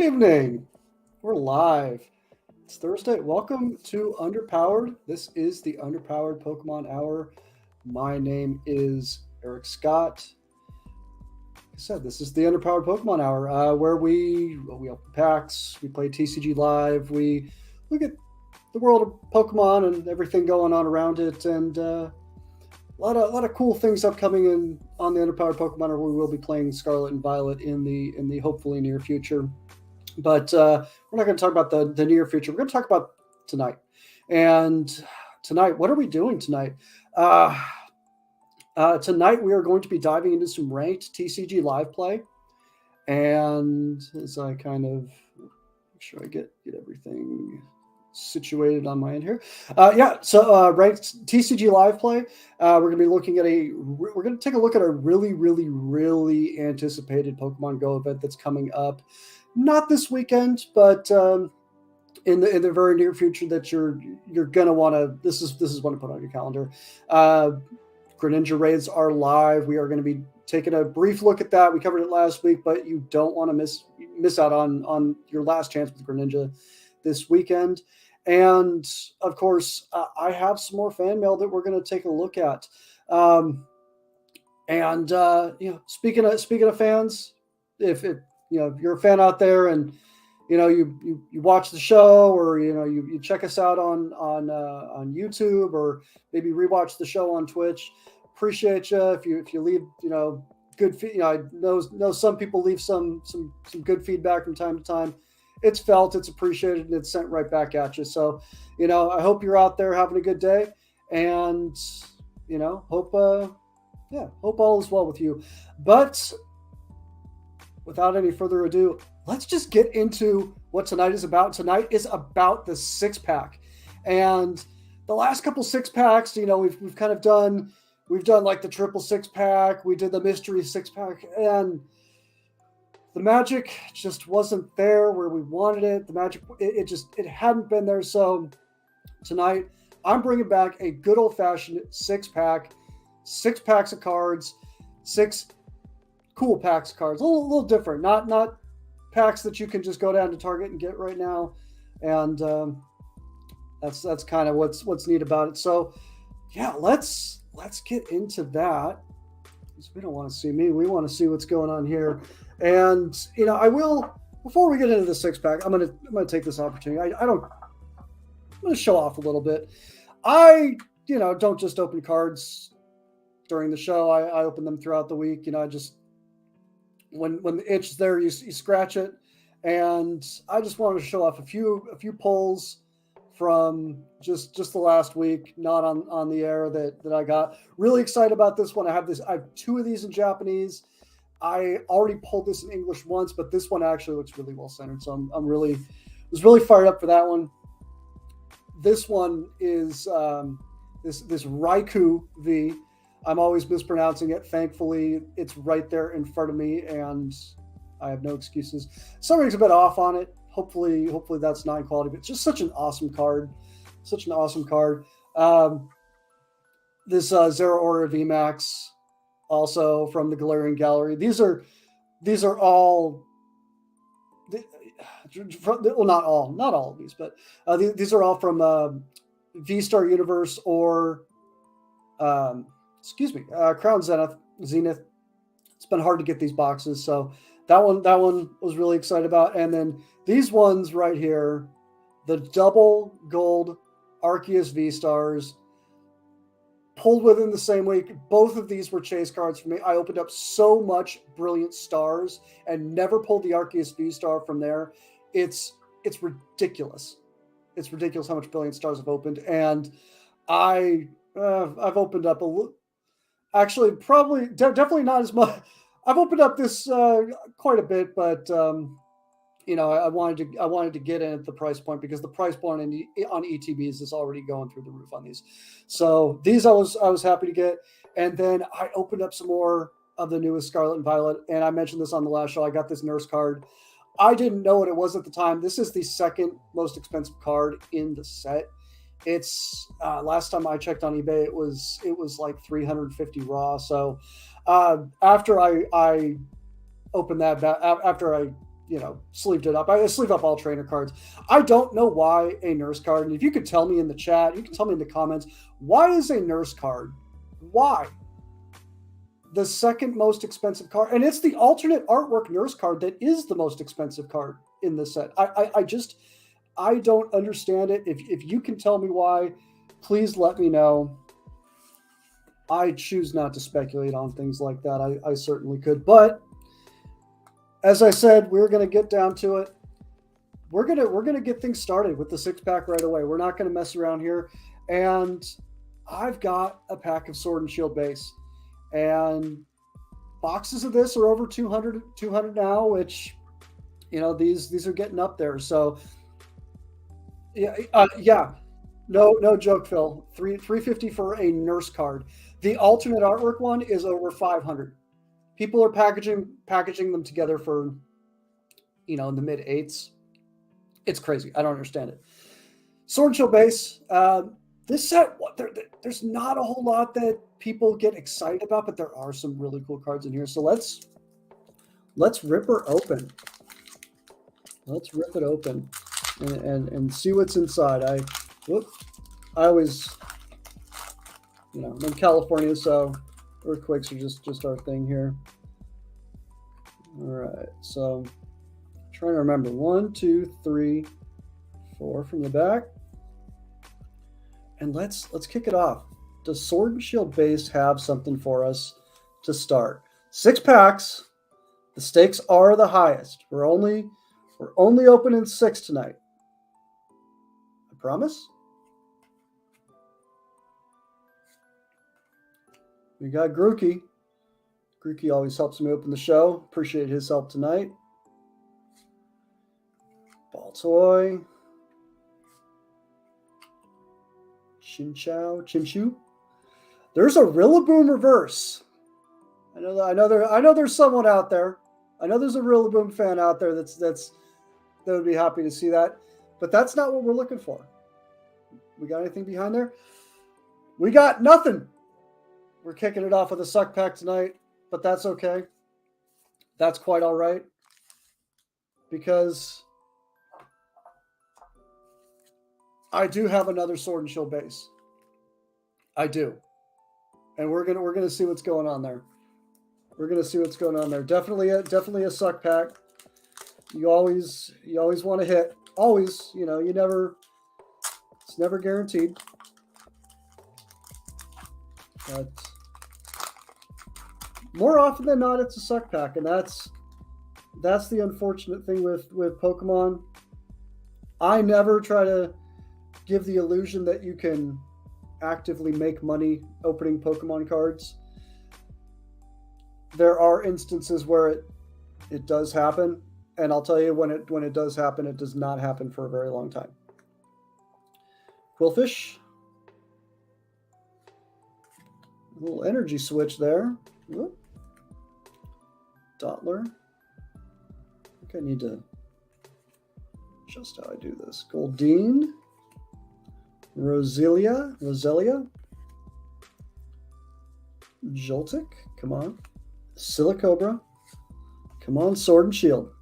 evening. We're live. It's Thursday. Welcome to Underpowered. This is the Underpowered Pokemon Hour. My name is Eric Scott. Like I said, this is the Underpowered Pokemon Hour, where we open packs, we play TCG live, we look at the world of Pokemon and everything going on around it, and a lot of cool things upcoming in on the Underpowered Pokemon Hour. We will be playing Scarlet and Violet in the hopefully near future. But we're not going to talk about the near future. We're going to talk about tonight. And tonight, what are we doing tonight? Tonight, we are going to be diving into some ranked TCG live play. And as I kind of make sure I get everything situated on my end here. So ranked TCG live play. We're going to be looking at we're going to take a look at a really anticipated Pokemon Go event that's coming up. Not this weekend, but in the very near future that you're gonna want to. This is one to put on your calendar. Greninja raids are live. We are going to be taking a brief look at that. We covered it last week, but you don't want to miss out on your last chance with Greninja this weekend. And of course, I have some more fan mail that we're going to take a look at. Speaking of fans, if you're a fan out there and you watch the show, or you check us out on YouTube, or maybe rewatch the show on Twitch, appreciate you if you leave good I know some people leave some good feedback from time to time. It's felt, it's appreciated, and it's sent right back at you. So I hope you're out there having a good day, and hope all is well with you. But without any further ado, let's just get into what tonight is about. Tonight is about the six-pack. And the last couple six-packs, we've kind of done like the triple six-pack. We did the mystery six-pack. And the magic just wasn't there where we wanted it. The magic, it hadn't been there. So tonight, I'm bringing back a good old-fashioned six-pack, 6 packs of cards, 6 cool packs of cards, a little different, not packs that you can just go down to Target and get right now, and that's kind of what's neat about it. So yeah, let's get into that. We don't want to see me, we want to see what's going on here. And I will, before we get into the 6-pack, I'm gonna take this opportunity. I'm gonna show off a little bit. I don't just open cards during the show. I open them throughout the week. I just, when the itch is there, you scratch it. And I just wanted to show off a few pulls from just the last week, not on the air, that I got. Really excited about this one. I have 2 of these in Japanese. I already pulled this in English once, but this one actually looks really well centered. So was really fired up for that one. This one is this Raikou V. I'm always mispronouncing it. Thankfully, it's right there in front of me, and I have no excuses. Something's a bit off on it. Hopefully that's not quality, but just such an awesome card. Such an awesome card. This Zero Order VMAX, also from the Galarian Gallery. These are all, well, not all of these, but these are all from V-Star Universe or Crown Zenith. It's been hard to get these boxes, so that one was really excited about. And then these ones right here, the double gold Arceus V-Stars, pulled within the same week. Both of these were chase cards for me. I opened up so much Brilliant Stars and never pulled the Arceus V-Star from there. It's ridiculous. It's ridiculous how much Brilliant Stars I've opened, and I've opened up a little. Actually, probably definitely not as much. I've opened up this quite a bit, but I wanted to get in at the price point, because the price point on ETBs is already going through the roof on these. So these I was happy to get, and then I opened up some more of the newest Scarlet and Violet, and I mentioned this on the last show. I got this Nurse card. I didn't know what it was at the time. This is the second most expensive card in the set. It's last time I checked on eBay, it was like 350 raw. So after I opened that, after I sleeved it up. I sleeve up all trainer cards. I don't know why a nurse card, and if you could tell me in the chat, you can tell me in the comments, why is a nurse card, why the second most expensive card? And it's the alternate artwork nurse card that is the most expensive card in the set. I don't understand it. If you can tell me why, please let me know. I choose not to speculate on things like that. I certainly could, but as I said, we're going to get down to it. We're gonna get things started with the 6-pack right away. We're not going to mess around here. And I've got a pack of Sword and Shield base, and boxes of this are over 200 now, which these are getting up there. So yeah. No joke, Phil. 350 for a nurse card. The alternate artwork one is over 500. People are packaging them together for, in the mid 8s. It's crazy. I don't understand it. Sword and Shield base. This set, there's not a whole lot that people get excited about, but there are some really cool cards in here. So let's rip her open. Let's rip it open and see what's inside. I always, I'm in California, so earthquakes are just our thing here. All right, so trying to remember 1, 2, 3, 4 from the back, and let's kick it off. Does Sword and Shield base have something for us to start? 6 packs. The stakes are the highest. We're only opening 6 tonight. I promise. We got Grookey. Grookey always helps me open the show. Appreciate his help tonight. Baltoy. Chinchou. There's a Rillaboom reverse. I know there's someone out there. I know there's a Rillaboom fan out there that would be happy to see that. But that's not what we're looking for. We got anything behind there? We got nothing. We're kicking it off with a suck pack tonight, but that's okay. That's quite all right, because I do have another Sword and Shield base. I do, and we're gonna see what's going on there. We're gonna see what's going on there. Definitely a suck pack. You always want to hit. Always, it's never guaranteed. But more often than not, it's a suck pack, and that's the unfortunate thing with Pokemon. I never try to give the illusion that you can actively make money opening Pokemon cards. There are instances where it does happen, and I'll tell you when it does happen, it does not happen for a very long time. Quillfish. A little energy switch there. Whoop. Dottler. I think I need to adjust how I do this. Goldeen. Roselia. Joltik. Come on. Silicobra. Come on, Sword and Shield.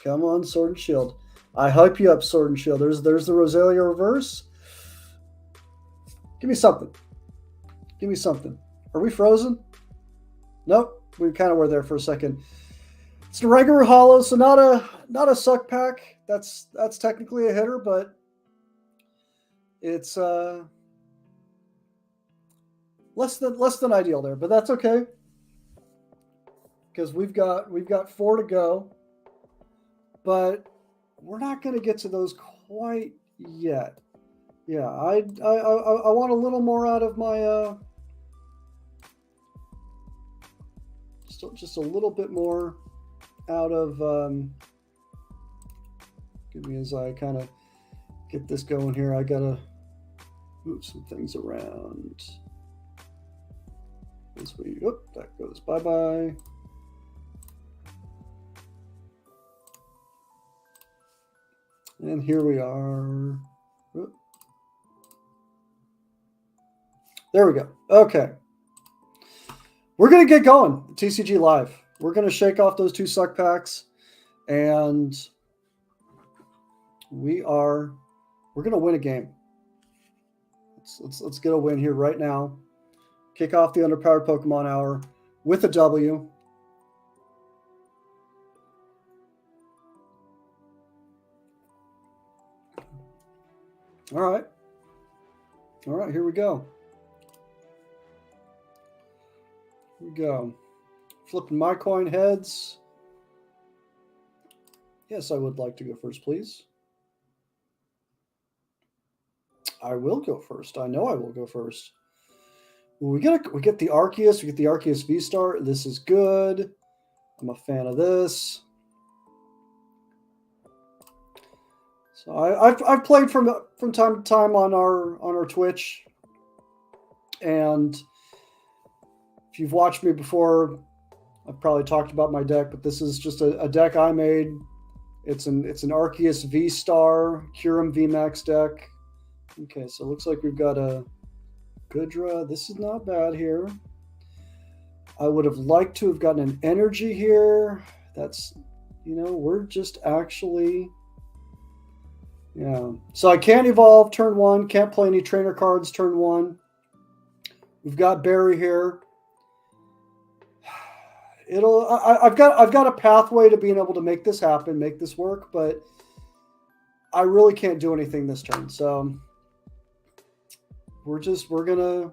Come on, Sword and Shield. I hype you up, Sword and Shield. There's the Roselia reverse. Give me something. Give me something. Are we frozen? Nope. We kind of were there for a second. It's the regular hollow, so not a suck pack. That's technically a hitter, but it's less than ideal there. But that's okay, because we've got 4 to go. But we're not going to get to those quite yet. Yeah, I want a little more out of my just a little bit more out of give me as I kind of get this going here. I gotta move some things around. That goes bye-bye. And here we are. Oop. There we go. Okay. We're going to get going. TCG Live. We're going to shake off those 2 suck packs. And we're going to win a game. Let's get a win here right now. Kick off the Underpowered Pokemon Hour with a W. All right, here we go. Here we go. Flipping my coin heads. Yes, I would like to go first, please. I will go first. I know I will go first. We get the Arceus. We get the Arceus V-Star. This is good. I'm a fan of this. So I've played from time to time on our Twitch, and if you've watched me before, I've probably talked about my deck. But this is just a deck I made. It's an Arceus V-Star Kyurem VMAX deck. Okay, so it looks like we've got a Goodra. This is not bad here. I would have liked to have gotten an energy here. That's, we're just actually, yeah. So I can't evolve turn 1. Can't play any trainer cards turn 1. We've got Barry here. I've got a pathway to being able to make this happen, make this work, but I really can't do anything this turn. So we're gonna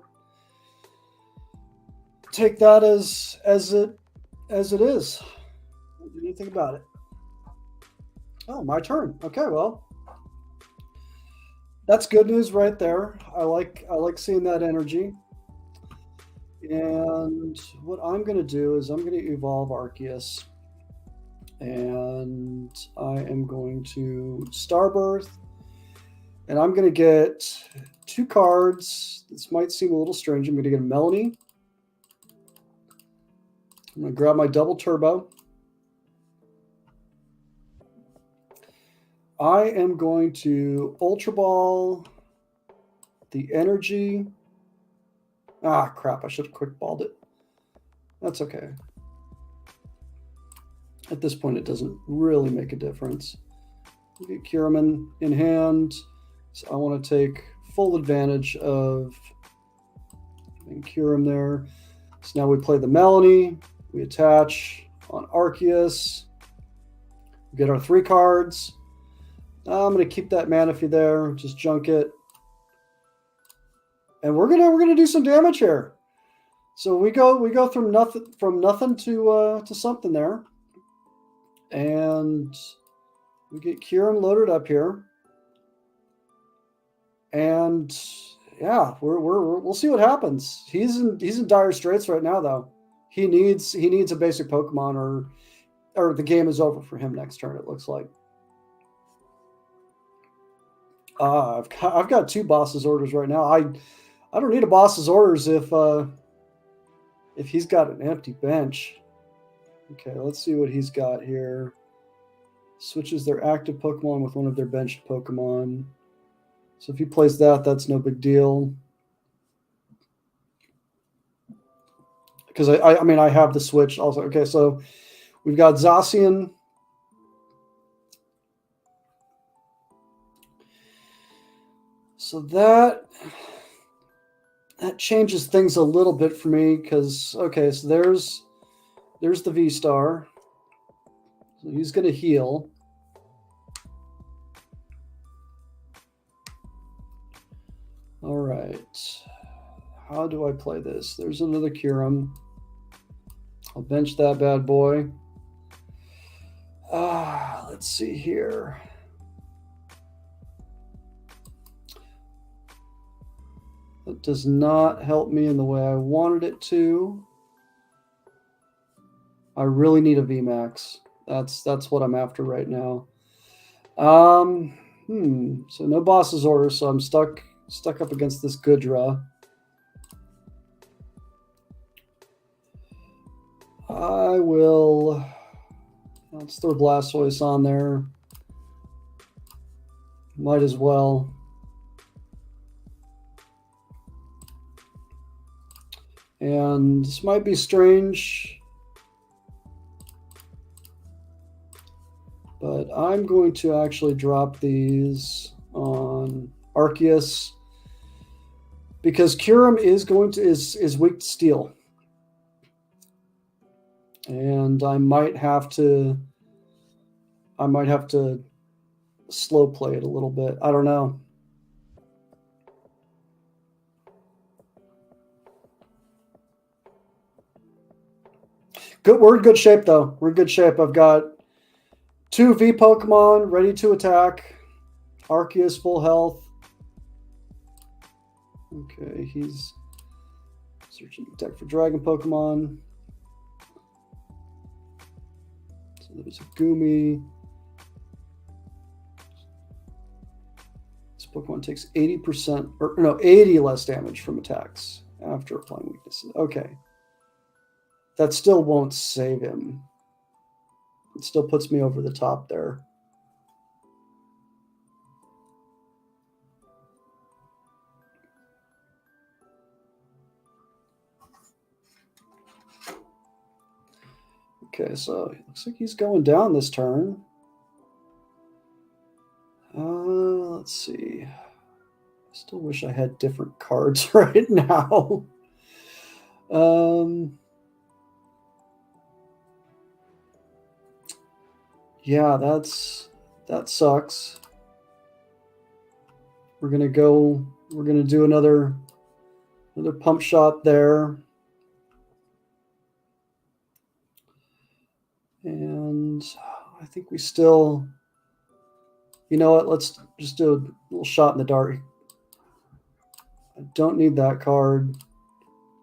take that as it is. What do you think about it? Oh, my turn. Okay, well, that's good news right there. I like seeing that energy. And what I'm going to do is I'm going to evolve Arceus. And I am going to Starbirth. And I'm going to get 2 cards. This might seem a little strange. I'm going to get a Melanie. I'm going to grab my double turbo. I am going to Ultra Ball the energy. Ah, crap. I should have quick balled it. That's okay. At this point, it doesn't really make a difference. We get Kyurem in hand. So I want to take full advantage of Kyurem there. So now we play the Melanie. We attach on Arceus. We get our 3 cards. I'm going to keep that Manaphy there. Just junk it. And we're gonna do some damage here. So we go from nothing to something there, and we get Kyurem loaded up here, and yeah, we'll see what happens. He's in dire straits right now, though. He needs a basic Pokemon, or the game is over for him next turn. It looks like. I've got 2 boss's orders right now. I don't need a boss's orders if he's got an empty bench. Okay, let's see what he's got here. Switches their active Pokemon with one of their benched Pokemon. So if he plays that, that's no big deal. Because I have the switch also. Okay, so we've got Zacian. So that changes things a little bit for me because, okay, so there's the V-Star. So he's going to heal. All right. How do I play this? There's another Kyurem. I'll bench that bad boy. Let's see here. It does not help me in the way I wanted it to. I really need a VMAX. That's what I'm after right now. So no boss's order, so I'm stuck up against this Goodra. I will. Let's throw Blastoise on there. Might as well. And this might be strange. I'm going to actually drop these on Arceus because Kyurem is weak to steel. And I might have to slow play it a little bit. I don't know. Good, we're in good shape though. We're in good shape. I've got 2 V Pokemon ready to attack. Arceus full health. Okay, he's searching the deck for Dragon Pokemon. So there's a Goomy. This Pokemon takes 80% or no, 80 less damage from attacks after applying weaknesses. Okay. That still won't save him. It still puts me over the top there. Okay, so it looks like he's going down this turn. Let's see. I still wish I had different cards right now. Yeah, that sucks. We're gonna do another pump shot there. And I think we still, you know what, let's just do a little shot in the dark. I don't need that card.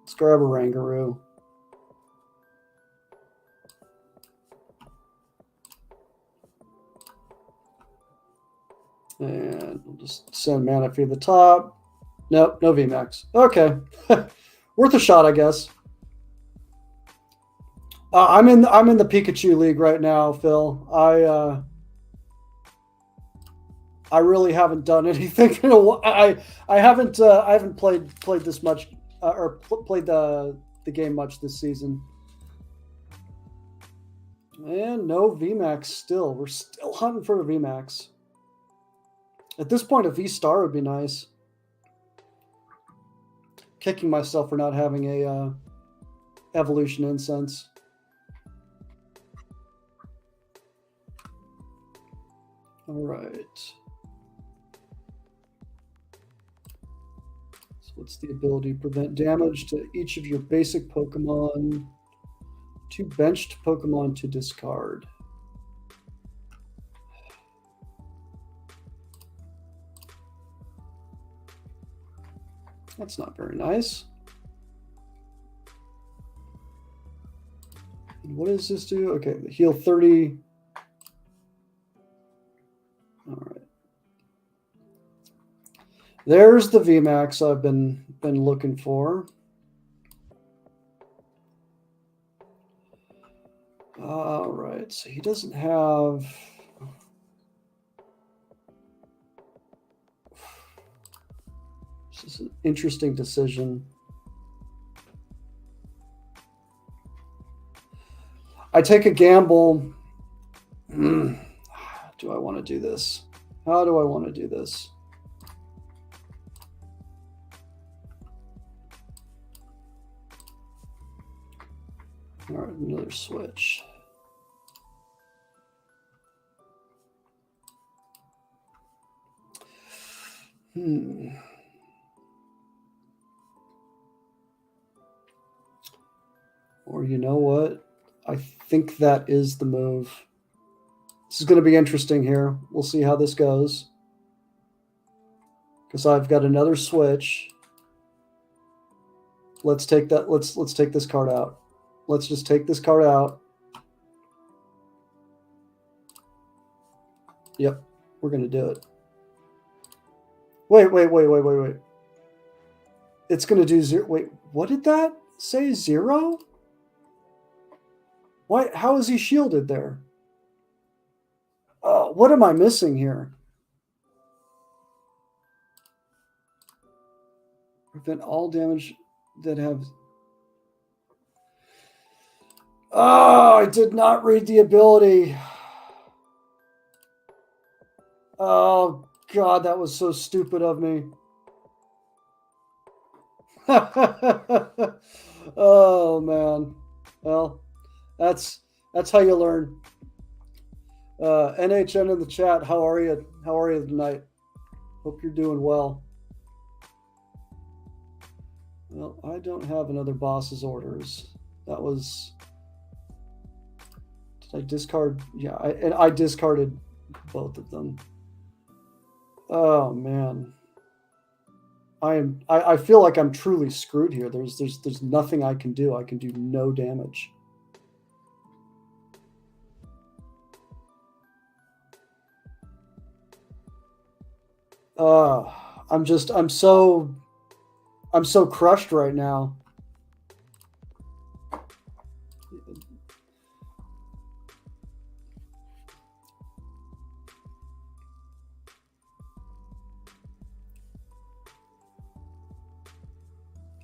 Let's grab a Rangaroo. And we'll just send mana through the top. Nope, no VMAX. Okay. Worth a shot, I guess. I'm in the Pikachu League right now, Phil. I really haven't done anything. I haven't played this much or played the game much this season. And no VMAX still. We're still hunting for a VMAX. At this point, a V-Star would be nice. Kicking myself for not having a Evolution Incense. All right. So what's the ability? Prevent damage to each of your basic Pokemon. 2 benched Pokemon to discard. That's not very nice. And what does this do? Okay, heal 30. All right. There's the VMAX I've been looking for. All right, so he doesn't have. This is an interesting decision. I take a gamble. Do I want to do this? How do I want to do this? All right, another switch. Or you know what? I think that is the move. This is going to be interesting here. We'll see how this goes. Because I've got another switch. Let's take that. Let's take this card out. Let's just take this card out. Yep, we're going to do it. Wait. It's going to do 0. Wait, what did that say? 0? Why? How is he shielded there? What am I missing here? Prevent all damage that have. Oh, I did not read the ability. Oh God, that was so stupid of me. Oh man. Well, that's that's how you learn. NHN in the chat. How are you? How are you tonight? Hope you're doing well. Well, I don't have another boss's orders. That was. Did I discard? Yeah, I discarded both of them. Oh man. I feel like I'm truly screwed here. There's nothing I can do. I can do no damage. Uh I'm so crushed right now.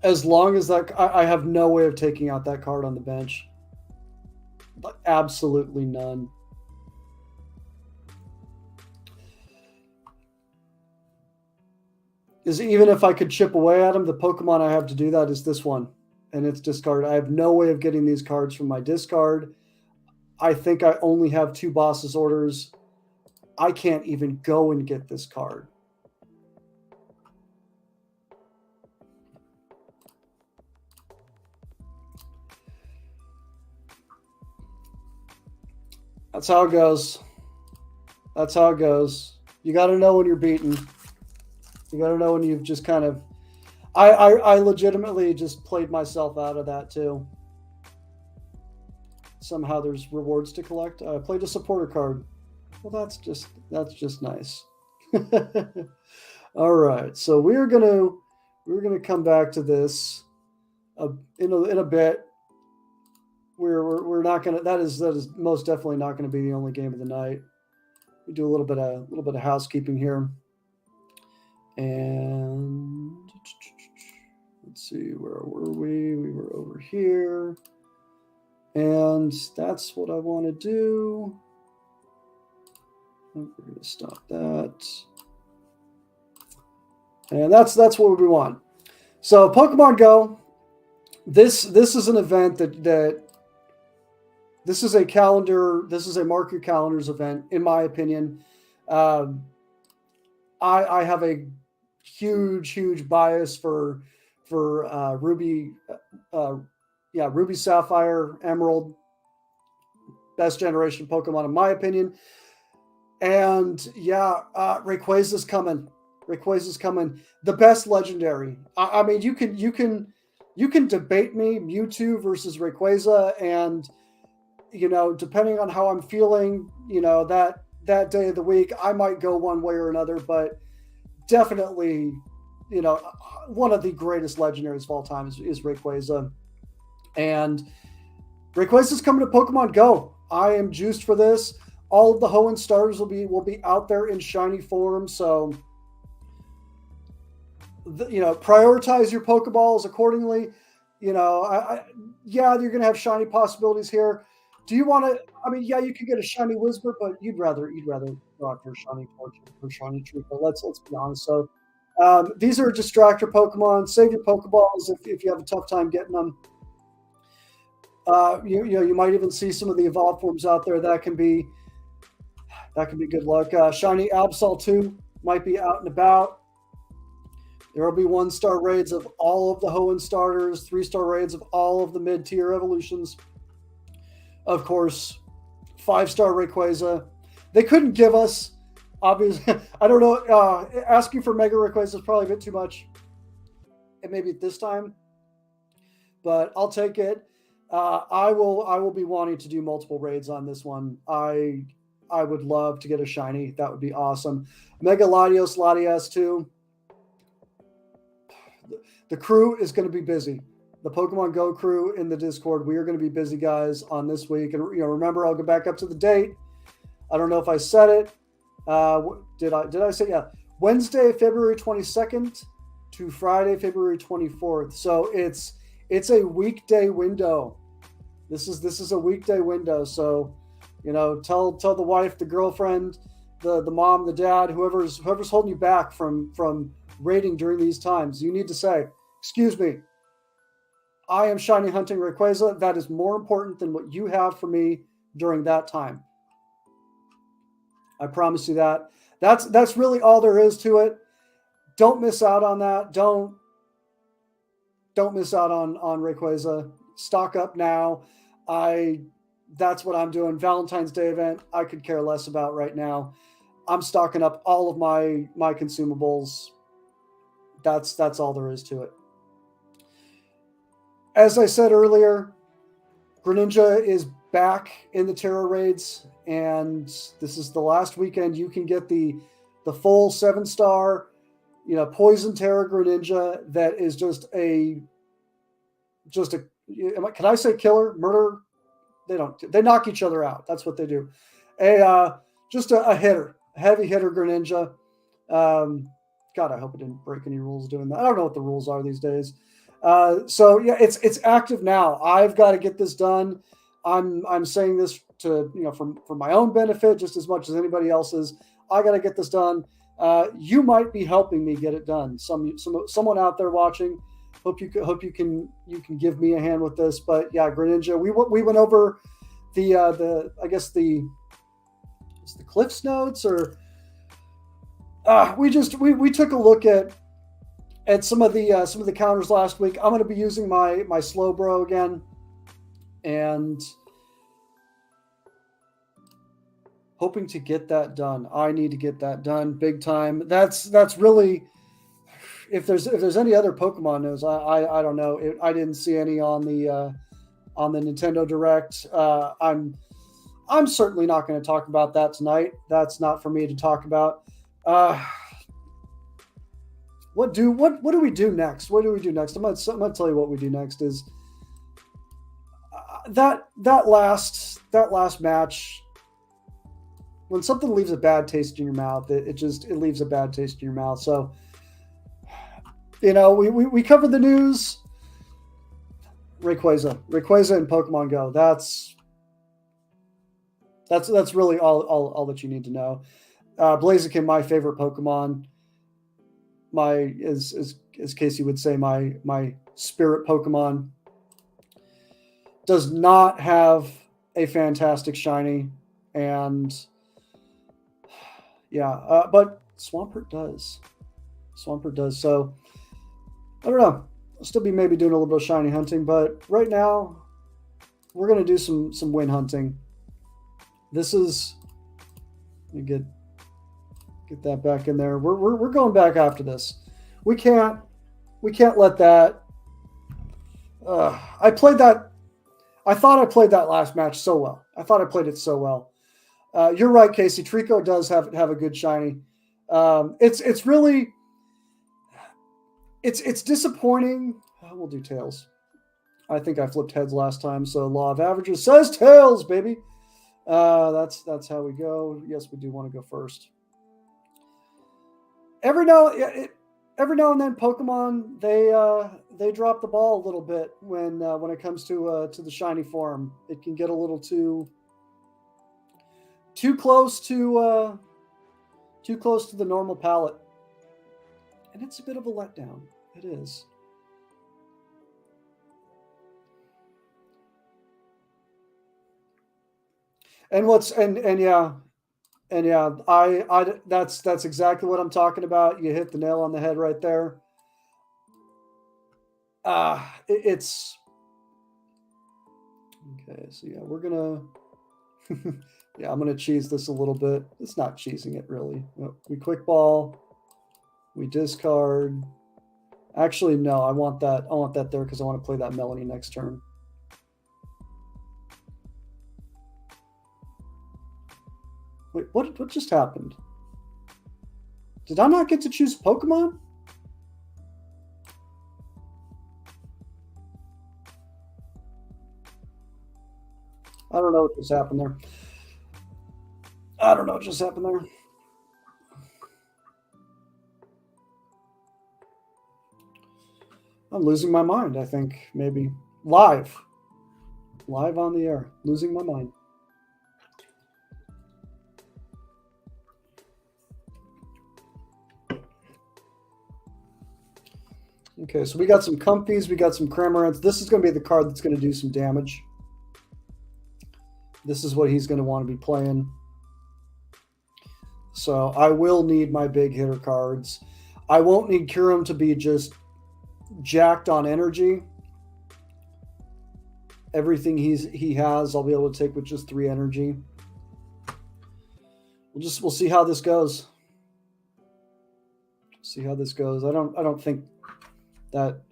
As long as that, I have no way of taking out that card on the bench. Absolutely none. Is even if I could chip away at him, the Pokemon I have to do that is this one, and it's discarded. I have no way of getting these cards from my discard. I think I only have 2 bosses orders. I can't even go and get this card. That's how it goes. That's how it goes. You got to know when you're beaten. You got to know when you've just kind of. I legitimately just played myself out of that too. Somehow there's rewards to collect. I played a supporter card. Well, that's just nice. All right, so we're gonna come back to this in a bit. We're not gonna. That is most definitely not going to be the only game of the night. We do a little bit of housekeeping here, and let's see, where were we? We were over here, and that's what I want to do. We're going to stop that, and that's what we want. So Pokemon Go. This is an event that this is a calendar. This is a mark your calendars event, in my opinion. I have a huge bias for Ruby, Ruby, Sapphire, Emerald, best generation Pokemon in my opinion. And Rayquaza's coming. Rayquaza's coming. The best legendary. I mean, you can debate me Mewtwo versus Rayquaza, and depending on how I'm feeling, that day of the week, I might go one way or another, but definitely, one of the greatest legendaries of all time is Rayquaza. And Rayquaza's coming to Pokemon Go. I am juiced for this. All of the Hoenn starters will be out there in shiny form, so prioritize your Pokeballs accordingly. You're going to have shiny possibilities here. Do you want to? I mean, yeah, you could get a shiny Whisper, but you'd rather rock your shiny Torchic or shiny Treecko. Let's be honest. So these are distractor Pokemon. Save your Pokeballs if you have a tough time getting them. You might even see some of the evolved forms out there. That can be good luck. Shiny Absol 2 might be out and about. There will be 1-star raids of all of the Hoenn starters, 3-star raids of all of the mid-tier evolutions. Of course, 5-star Rayquaza. They couldn't give us, obviously, I don't know, asking for Mega Rayquaza is probably a bit too much. And maybe at this time, but I'll take it. I will be wanting to do multiple raids on this one. I would love to get a shiny. That would be awesome. Mega Latios, Latias too. The crew is going to be busy. The Pokemon Go crew in the Discord, we are going to be busy, guys, on this week. And remember, I'll go back up to the date. I don't know if I said it. Did I say? Yeah, Wednesday, February 22nd to Friday, February 24th. So it's a weekday window. This is a weekday window. So tell the wife, the girlfriend, the mom, the dad, whoever's holding you back from raiding during these times, you need to say, "Excuse me, I am shiny hunting Rayquaza. That is more important than what you have for me during that time." I promise you that. That's really all there is to it. Don't miss out on that. Don't miss out on Rayquaza. Stock up now. That's what I'm doing. Valentine's Day event, I could care less about right now. I'm stocking up all of my consumables. That's all there is to it. As I said earlier, Greninja is back in the Terra raids, and this is the last weekend you can get the full 7-star, Poison Terra Greninja that is just a can I say killer murder? They knock each other out. That's what they do. Just a hitter, a heavy hitter Greninja. God, I hope it didn't break any rules doing that. I don't know what the rules are these days. So yeah, it's active now. I've got to get this done. I'm saying this to for my own benefit just as much as anybody else's. I got to get this done. You might be helping me get it done. Someone out there watching. Hope you can give me a hand with this. But yeah, Greninja. We went over the I guess the Cliffs Notes, or we took a look at some of the counters last week. I'm going to be using my Slowbro again, and hoping to get that done. I need to get that done big time. That's really, if there's any other Pokemon news, I don't know. I didn't see any on the Nintendo Direct. I'm certainly not going to talk about that tonight. That's not for me to talk about. What do we do next? What do we do next? I'm gonna tell you what we do next is that last match. When something leaves a bad taste in your mouth, it leaves a bad taste in your mouth. So, we covered the news. Rayquaza and Pokemon Go. That's really all that you need to know. Blaziken, my favorite Pokemon. As Casey would say, my spirit Pokemon, does not have a fantastic shiny, and yeah, but Swampert does. So I don't know. I'll still be maybe doing a little bit of shiny hunting, but right now we're gonna do some win hunting. This is, let me get that back in there. We're going back after this. We can't let that. I thought I played that last match so well. I thought I played it so well. You're right, Casey. Trico does have a good shiny. It's really disappointing. We'll do tails. I think I flipped heads last time, so law of averages says tails, baby. That's how we go. Yes, we do want to go first. Every now and then, Pokemon they drop the ball a little bit when it comes to the shiny form. It can get a little too close to the normal palette, and it's a bit of a letdown. It is. And yeah, I that's exactly what I'm talking about. You hit the nail on the head right there. It's okay. So yeah, we're gonna I'm gonna cheese this a little bit. It's not cheesing it really. We quick ball, we discard. Actually, no, I want that there because I want to play that Melanie next turn. Wait, what just happened? Did I not get to choose Pokemon? I don't know what just happened there. I'm losing my mind, I think, maybe. Live on the air. Losing my mind. Okay, so we got some Comfies, we got some Cramorants. This is going to be the card that's going to do some damage. This is what he's going to want to be playing. So I will need my big hitter cards. I won't need Kyurem to be just jacked on energy. Everything he has, I'll be able to take with just 3 energy. We'll see how this goes. See how this goes. I don't think that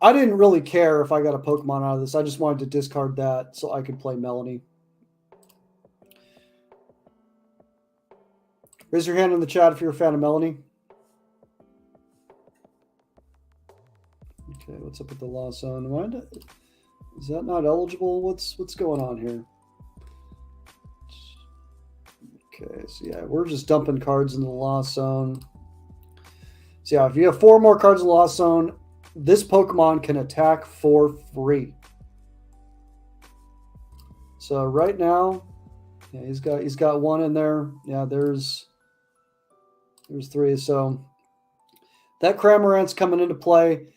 I didn't really care if I got a Pokemon out of this. I just wanted to discard that so I could play Melanie. Raise your hand in the chat if you're a fan of Melanie. Okay, what's up with the Lost Zone? Is that not eligible? What's going on here? Okay, so yeah, we're just dumping cards in the Lost Zone. So yeah, if you have 4 more cards in the Lost Zone, this Pokemon can attack for free. So right now, yeah, he's got 1 in there. Yeah, there's 3. So that Cramorant's coming into play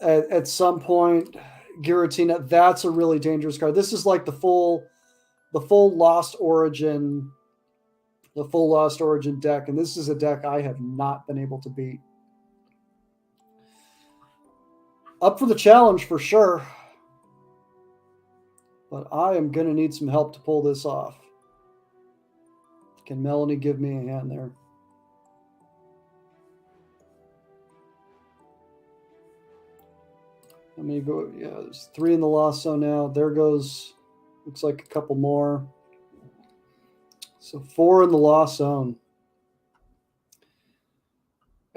at some point. Giratina, that's a really dangerous card. This is like the full Lost Origin, deck, and this is a deck I have not been able to beat. Up for the challenge for sure, but I am going to need some help to pull this off. Can Melanie give me a hand there? How many go? Yeah, there's 3 in the Lost Zone now. There goes, looks like a couple more. So 4 in the Lost Zone.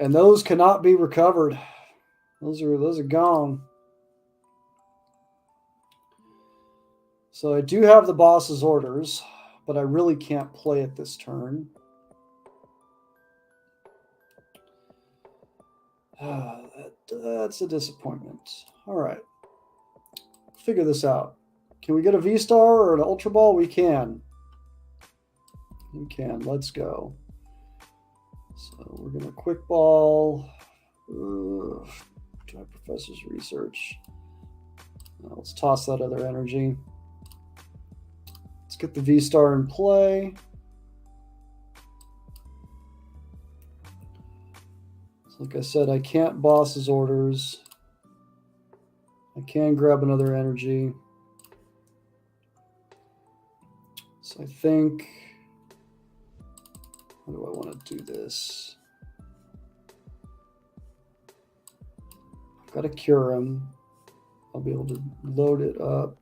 And those cannot be recovered. Those are gone. So I do have the boss's orders, but I really can't play it this turn. That's a disappointment. All right. Figure this out. Can we get a V-Star or an Ultra Ball? We can. We can. Let's go. So we're going to Quick Ball. Try Professor's Research. Let's toss that other energy. Let's get the V-Star in play. So like I said, I can't boss his orders. I can grab another energy. So I think, how do I want to do this? I've got to cure him. I'll be able to load it up.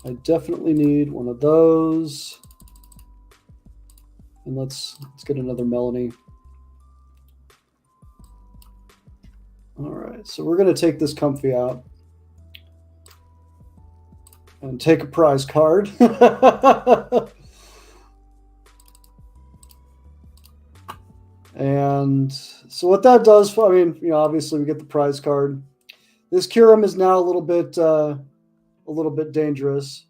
I definitely need one of those. And let's get another Melanie. All right, so we're going to take this Comfy out and take a prize card. And so what that does, I mean, you know, obviously we get the prize card. This Kyurem is now a little bit dangerous.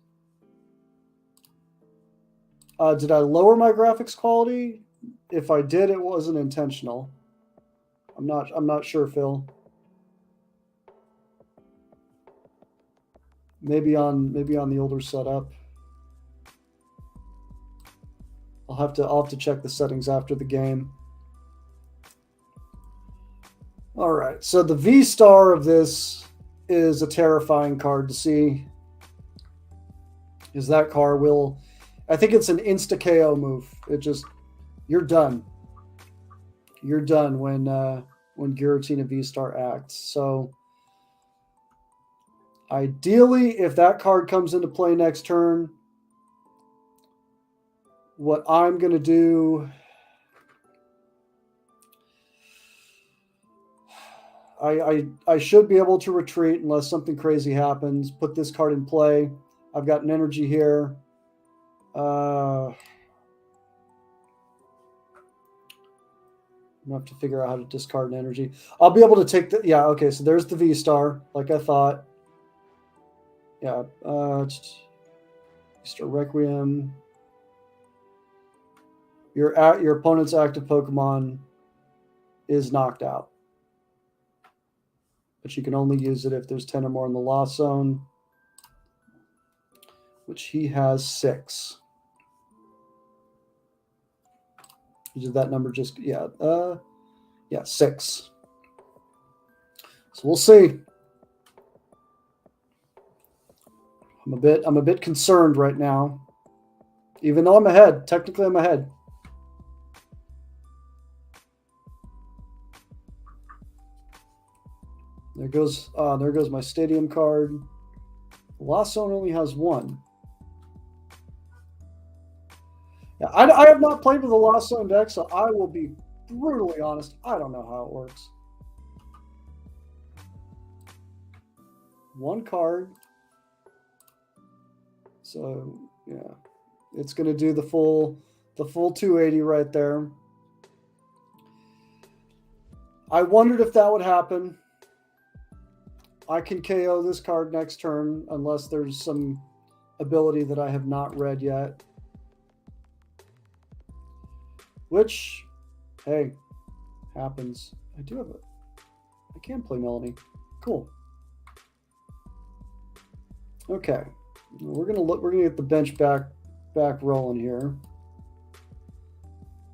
Did I lower my graphics quality? If I did, it wasn't intentional. I'm not sure, Phil. Maybe on the older setup. I'll have to check the settings after the game. All right, so the V-Star of this is a terrifying card to see. Is that card will, I think it's an insta KO move. It just, you're done. You're done when Giratina V-Star acts. So ideally, if that card comes into play next turn, what I'm going to do, I should be able to retreat unless something crazy happens. Put this card in play. I've got an energy here. I'm going to have to figure out how to discard an energy. I'll be able to take the... Yeah, okay, so there's the V-Star, like I thought. Yeah, V-Star Requiem. Your opponent's active Pokemon is knocked out. but you can only use it if there's 10 or more in the lost zone, which he has 6. Did that number just, yeah, 6. So we'll see. I'm a bit concerned right now, even though I'm ahead. Technically, I'm ahead. There goes my stadium card. The Lost Zone only has 1. Yeah, I have not played with the Lost Zone deck, so I will be brutally honest. I don't know how it works. 1 card. So yeah, it's going to do the full 280 right there. I wondered if that would happen. I can KO this card next turn unless there's some ability that I have not read yet. Which, hey, happens. I can play Melanie. Cool. Okay. We're gonna get the bench back rolling here.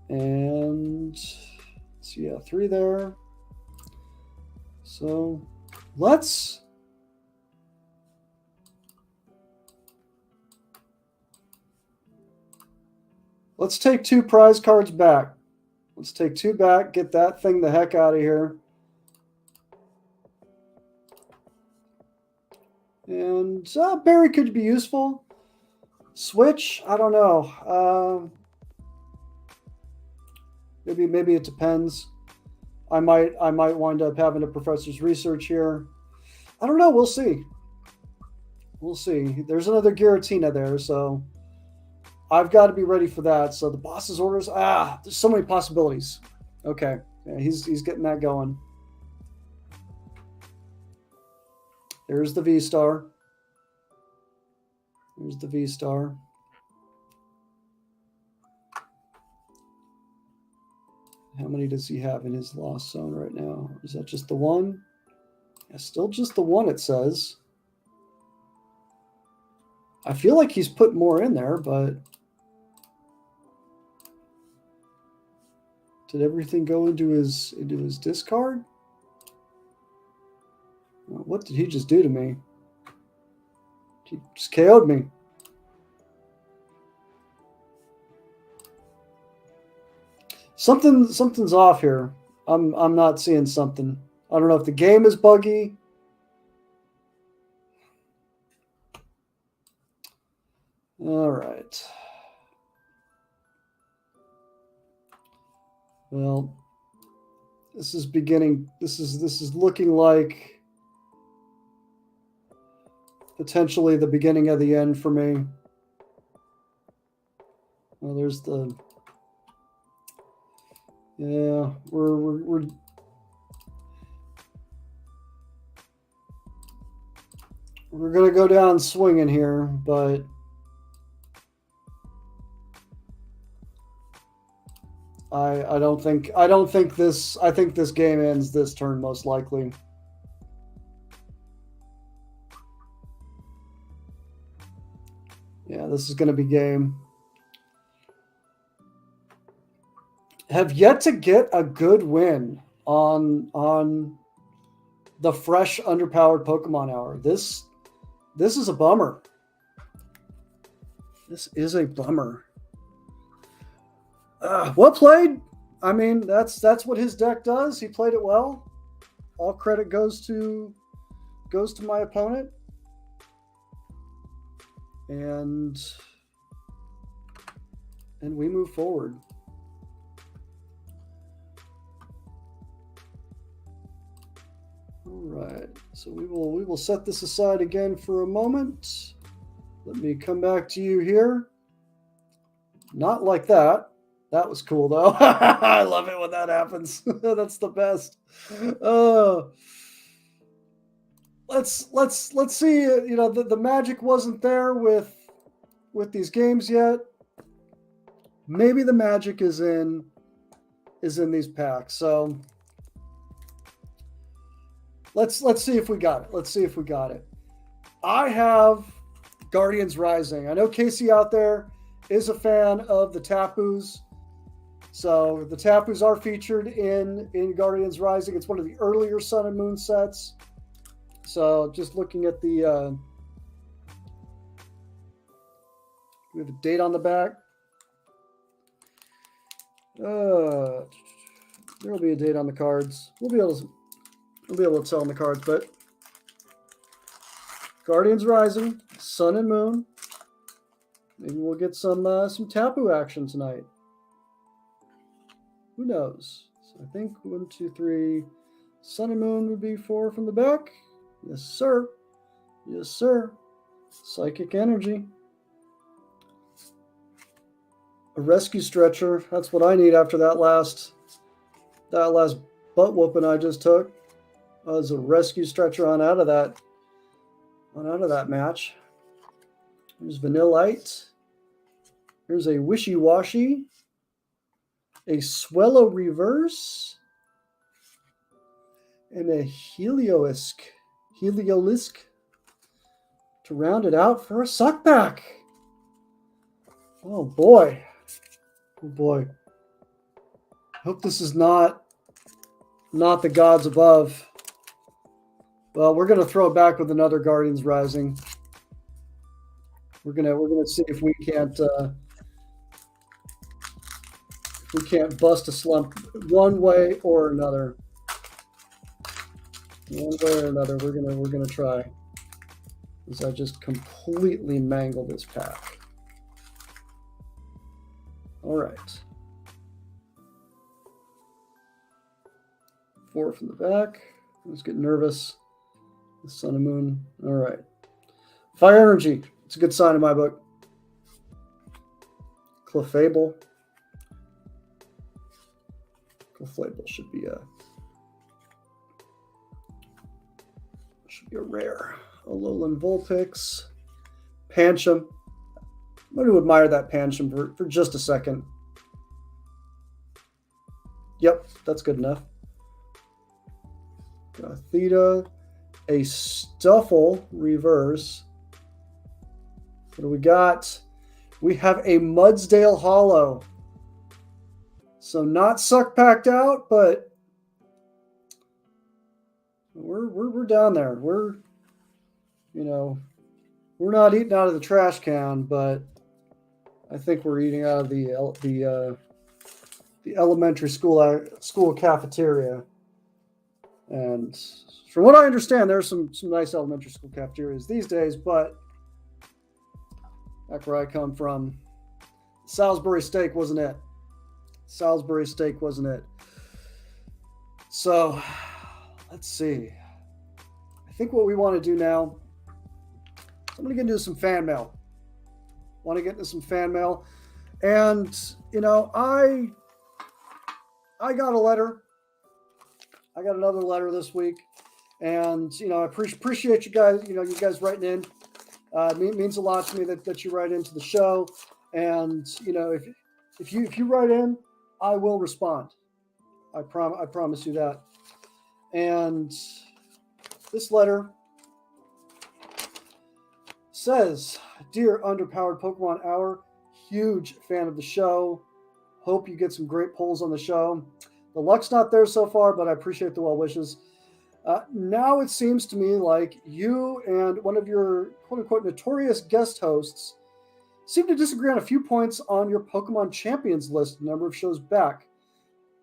And so yeah, 3 there. So let's take 2 prize cards back. Let's take 2 back, get that thing the heck out of here. And Barry could be useful. Switch, I don't know. Maybe it depends. I might wind up having a professor's research here. I don't know. We'll see. We'll see. There's another Giratina there, so I've got to be ready for that. So the boss's orders. There's so many possibilities. Okay, yeah, he's getting that going. There's the V-Star. There's the V-Star. How many does he have in his lost zone right now? Is that just the 1? Yeah, still just the 1, it says. I feel like he's put more in there, but did everything go into his discard? What did he just do to me? He just KO'd me. Something's off here. I'm not seeing something. I don't know if the game is buggy. All right. Well, this is beginning. This is looking like potentially the beginning of the end for me. Well, there's the. Yeah, we're gonna go down swinging here, but I don't think this. I think this game ends this turn most likely. Yeah, this is going to be game. Have yet to get a good win on the fresh underpowered Pokemon Hour. This is a bummer. This is a bummer. Well played. I mean, that's what his deck does. He played it well. All credit goes to my opponent. And we move forward. All right. So we will set this aside again for a moment. Let me come back to you here. Not like that. That was cool though. I love it when that happens. That's the best. Let's see. You know, the magic wasn't there with these games yet. Maybe the magic is in these packs. So let's see if we got it. Let's see if we got it. I have Guardians Rising. I know Casey out there is a fan of the Tapus. So the Tapus are featured in Guardians Rising. It's one of the earlier Sun and Moon sets. So just looking at the we have a date on the back. There'll be a date on the cards. We'll be able to tell on the cards, but Guardians Rising, Sun and Moon. Maybe we'll get some Tapu action tonight. Who knows? So I think 1, 2, 3. Sun and Moon would be 4 from the back. Yes, sir. Yes, sir. Psychic Energy. A rescue stretcher. That's what I need after that last butt whooping I just took. Was a rescue stretcher on out of that match. There's Vanillite. Here's a Wishy Washy. A Swellow Reverse. And a Heliolisk to round it out for a suckback. Oh boy. Oh boy. Hope this is not the gods above. Well, we're gonna throw it back with another Guardians Rising. We're gonna see if we can't bust a slump one way or another. One way or another, we're gonna try. Because I just completely mangled this pack. All right. 4 from the back. Let's get nervous. The Sun and Moon. All right. Fire Energy. It's a good sign in my book. Clefable. Clefable should be a rare. Alolan Vulpix. Pancham. I'm going to admire that Pancham for just a second. Yep, that's good enough. Theta. A Stuffle Reverse. What do we got? We have a Mudsdale Hollow. So not suck packed out, but we're down there. We're not eating out of the trash can, but I think we're eating out of the elementary school cafeteria. And from what I understand, there's some nice elementary school cafeterias these days, but back where I come from, Salisbury steak wasn't it. Salisbury steak wasn't it. So let's see. I think what we want to do now, I'm going to get into some fan mail. And, I got a letter. I got another letter this week. And, I appreciate you guys, you guys writing in. It means a lot to me that you write into the show. And, if you write in, I will respond. I promise you that. And this letter says, "Dear Underpowered Pokemon Hour, huge fan of the show. Hope you get some great polls on the show. The luck's not there so far, but I appreciate the well wishes. Now it seems to me like you and one of your quote-unquote notorious guest hosts seem to disagree on a few points on your Pokemon Champions list a number of shows back.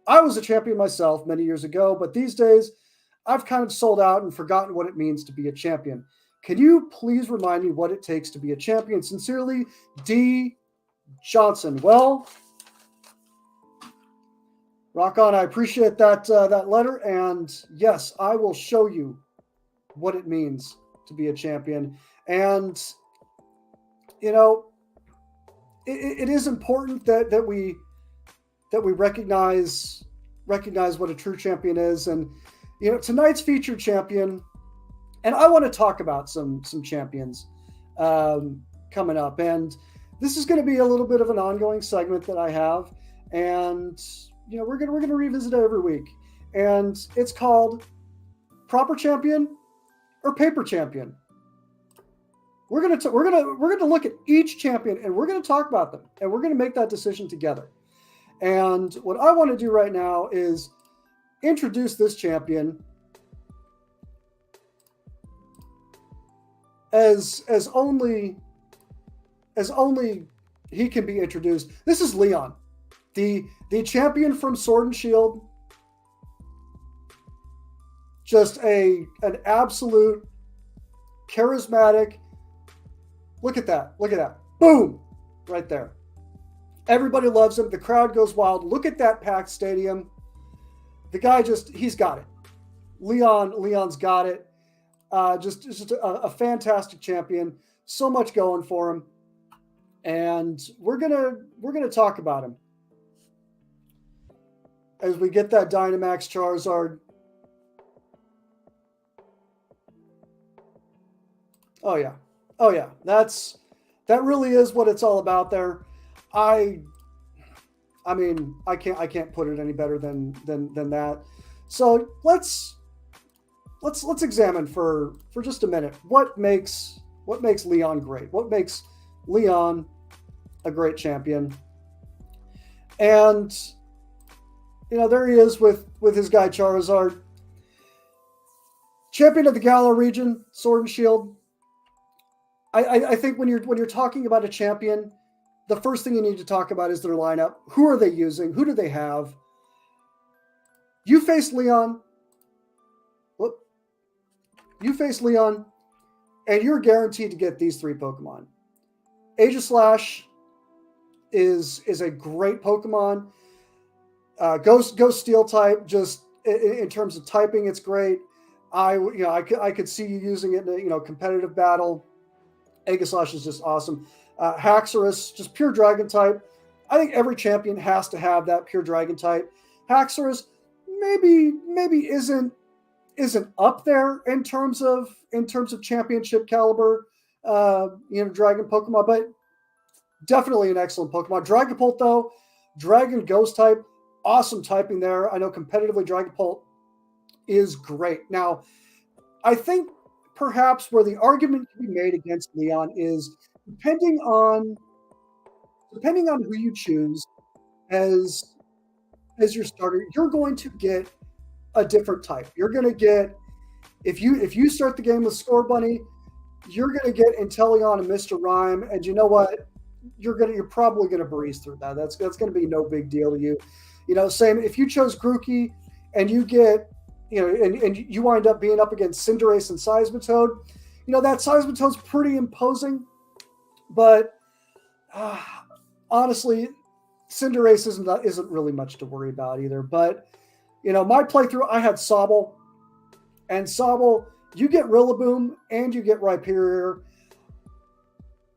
I was a champion myself many years ago, but these days I've kind of sold out and forgotten what it means to be a champion. Can you please remind me what it takes to be a champion? Sincerely, D. Johnson." Well, rock on. I appreciate that letter, and yes, I will show you what it means to be a champion. And it is important that we recognize what a true champion is. And tonight's featured champion, and I want to talk about some champions coming up. And this is going to be a little bit of an ongoing segment that I have, and we're gonna revisit it every week. And it's called proper champion or paper champion? We're gonna look at each champion and we're gonna talk about them and we're gonna make that decision together. And what I want to do right now is introduce this champion as only he can be introduced. This is Leon, the champion from Sword and Shield. Just an absolute charismatic. Look at that. Look at that. Boom. Right there. Everybody loves him. The crowd goes wild. Look at that packed stadium. The guy he's got it. Leon's got it. Just a fantastic champion. So much going for him. And we're gonna talk about him as we get that Dynamax Charizard. Oh yeah. That really is what it's all about there. I mean, I can't put it any better than that. So let's examine for just a minute what makes Leon great. What makes Leon a great champion? And there he is with his guy Charizard, champion of the Galar region, Sword and Shield. I think when you're talking about a champion, the first thing you need to talk about is their lineup. Who are they using? Who do they have? You face Leon. You face Leon, and you're guaranteed to get these 3 Pokemon. Aegislash is a great Pokemon. Ghost Steel type. Just in terms of typing, it's great. I could see you using it in a competitive battle. Aegislash is just awesome. Haxorus, just pure dragon type. I think every champion has to have that pure dragon type. Haxorus maybe isn't up there in terms of championship caliber, dragon Pokemon, but definitely an excellent Pokemon. Dragapult though, dragon ghost type, awesome typing there. I know competitively Dragapult is great. Now, I think perhaps where the argument can be made against Leon is depending on who you choose as your starter, you're going to get a different type. You're going to get, if you start the game with Score Bunny, you're going to get Inteleon and Mr. Rhyme, and you know what? You're probably going to breeze through that. That's going to be no big deal to you. Same if you chose Grookey and you get and you wind up being up against Cinderace and Seismitoad, that Seismitoad's pretty imposing, but honestly, Cinderace isn't really much to worry about either. But my playthrough, I had Sobble, and Sobble, you get Rillaboom and you get Rhyperior.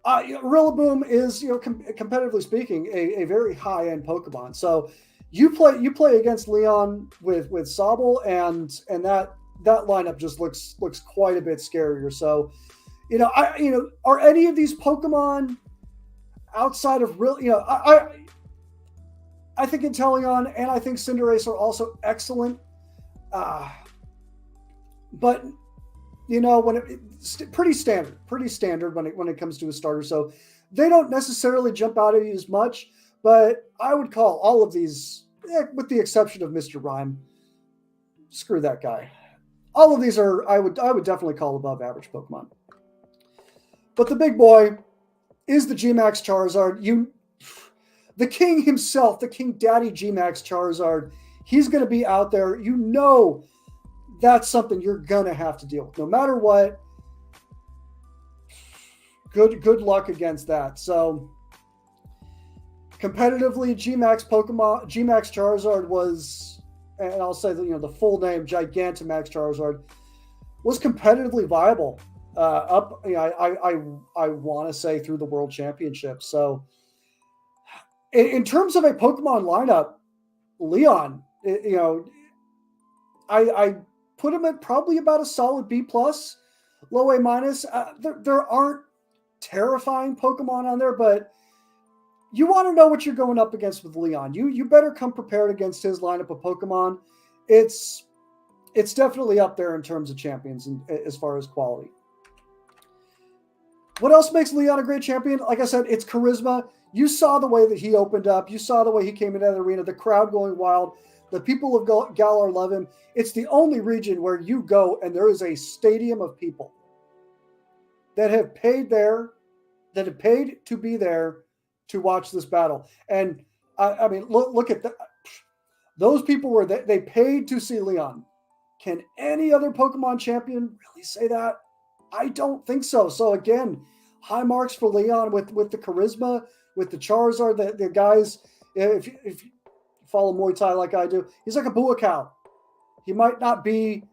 Rillaboom is, competitively speaking, a very high end Pokemon. So you play against Leon with Sobble, and that lineup just looks quite a bit scarier. So, are any of these Pokemon outside of I think Inteleon and I think Cinderace are also excellent, but it's pretty standard when it comes to a starter. So they don't necessarily jump out at you as much. But I would call all of these, with the exception of Mr. Rhyme, screw that guy. All of these are I would definitely call above average Pokemon. But the big boy is the G-Max Charizard. The king himself, the King Daddy G-Max Charizard, he's going to be out there. That's something you're going to have to deal with. No matter what, good luck against that. So competitively, G-Max Charizard was, and I'll say that the full name, Gigantamax Charizard, was competitively viable up. I want to say through the World Championship. So, in terms of a Pokemon lineup, Leon, I put him at probably about a solid B+, low A-. There aren't terrifying Pokemon on there, but you want to know what you're going up against with Leon. You better come prepared against his lineup of Pokemon. It's it's definitely up there in terms of champions and as far as quality. What else makes Leon a great champion? Like I said, it's charisma. You saw the way that he opened up. You saw the way he came into the arena, the crowd going wild. The people of Galar love him. It's the only region where you go and there is a stadium of people that have paid to be there to watch this battle. And I mean, look at those people where they paid to see Leon. Can any other Pokemon champion really say that? I don't think so. So again, high marks for Leon with the charisma, with the Charizard, the guys. If you follow Muay Thai like I do, he's like a Buakaw. He might not be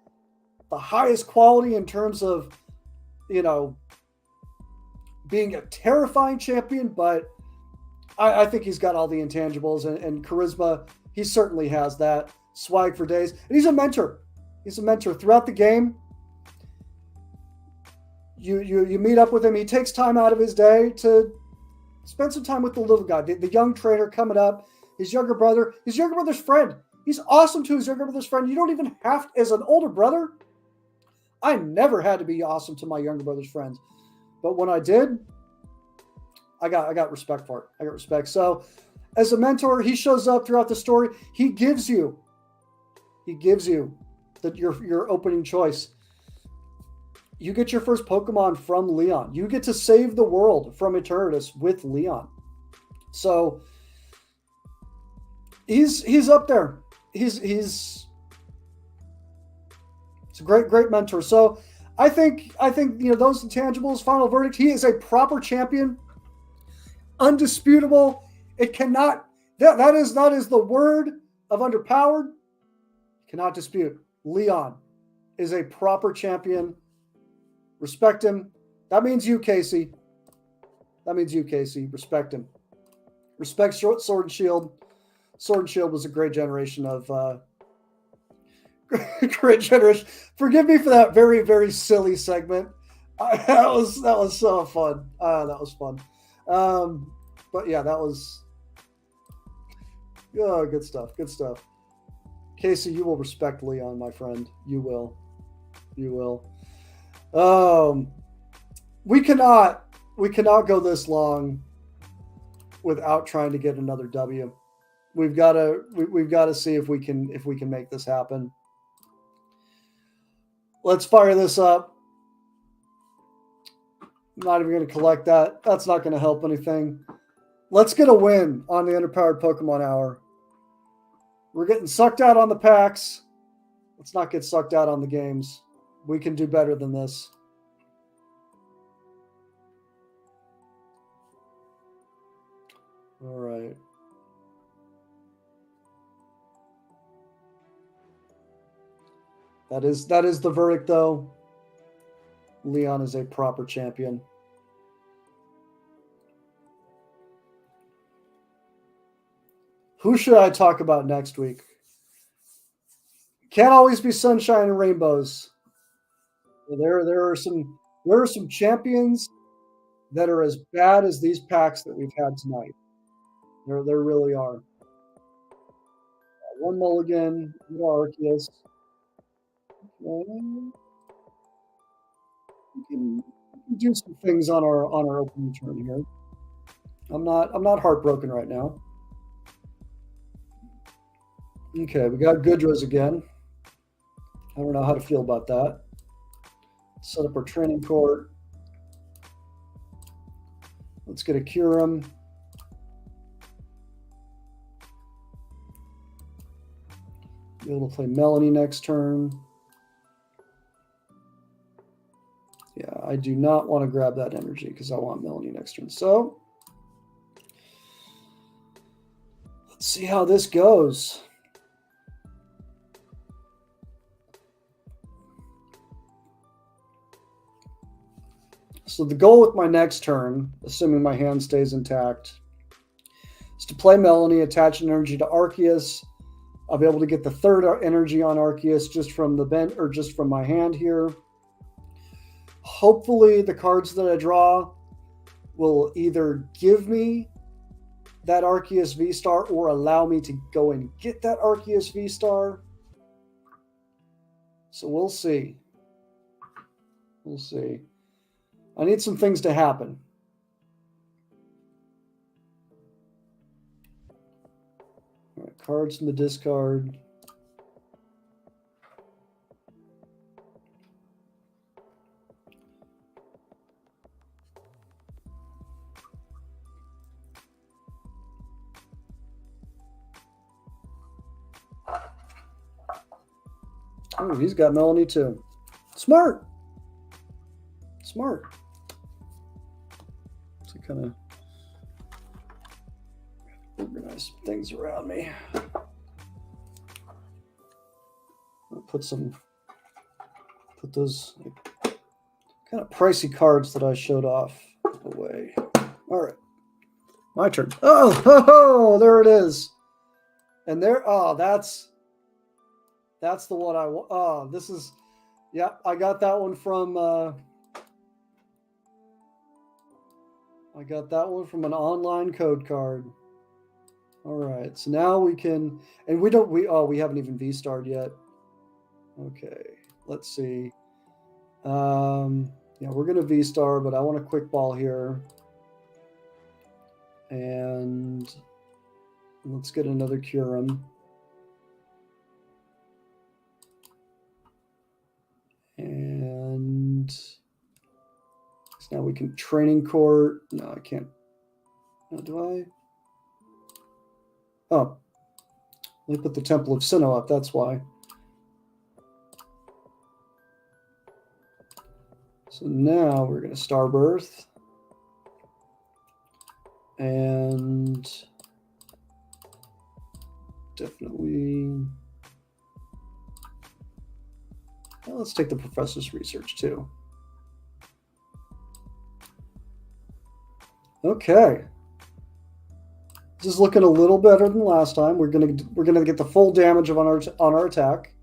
the highest quality in terms of, being a terrifying champion, but I think he's got all the intangibles and charisma. He certainly has that. Swag for days. And he's a mentor. He's a mentor throughout the game. You meet up with him. He takes time out of his day to spend some time with the little guy, the young trainer coming up, his younger brother's friend. He's awesome to his younger brother's friend. You don't even have, as an older brother, I never had to be awesome to my younger brother's friends. But when I did, I got respect for it. I got respect. So as a mentor, he shows up throughout the story. He gives you your opening choice. You get your first Pokemon from Leon. You get to save the world from Eternatus with Leon. So he's up there. He's a great mentor. So I think those intangibles. Final verdict. He is a proper champion, undisputable. It cannot. That is the word of Underpowered. Cannot dispute. Leon is a proper champion. Respect him. That means you, Casey. Respect him. Respect Sword and Shield. Sword and Shield was a great generation of. Great generation. Forgive me for that very, very silly segment. That was so fun. That was fun. But yeah, that was. Oh, good stuff. Good stuff. Casey, you will respect Leon, my friend. You will. We cannot go this long without trying to get another W. We've got to see if we can make this happen. Let's fire this up. I'm not even going to collect that. That's not going to help anything. Let's get a win on the Underpowered Pokemon Hour. We're getting sucked out on the packs. Let's not get sucked out on the games. We can do better than this. All right. That is the verdict, though. Leon is a proper champion. Who should I talk about next week? Can't always be sunshine and rainbows. There are some champions that are as bad as these packs that we've had tonight. There really are. One mulligan, Arceus. We can do some things on our opening turn here. I'm not heartbroken right now. Okay, we got Goodras again. I don't know how to feel about that. Set up our training court. Let's get a Kyurem. Be able to play Melanie next turn. Yeah, I do not want to grab that energy because I want Melanie next turn. So let's see how this goes. So the goal with my next turn, assuming my hand stays intact, is to play Melanie, attach an energy to Arceus. I'll be able to get the third energy on Arceus just from the bench or just from my hand here. Hopefully the cards that I draw will either give me that Arceus V-Star or allow me to go and get that Arceus V-Star. So we'll see. We'll see. I need some things to happen. All right, cards from the discard. Oh, he's got Melanie too. Smart. Smart. To kind of organize things around me. I'll put those kind of pricey cards that I showed off away. All right, my turn. Oh, there it is. And there, that's the one I want. Oh, this is, yeah, I got that one from, an online code card. All right, so now we can, and we haven't even V-starred yet. Okay, let's see. Yeah, we're going to V-star, but I want a quick ball here. And let's get another Curum. And so now we can training court. No, I can't. No, do I? Oh, let me put the Temple of Sinnoh up. That's why. So now we're going to Starbirth. And definitely. Well, let's take the Professor's Research too. Okay. This is looking a little better than last time. We're gonna get the full damage on our attack.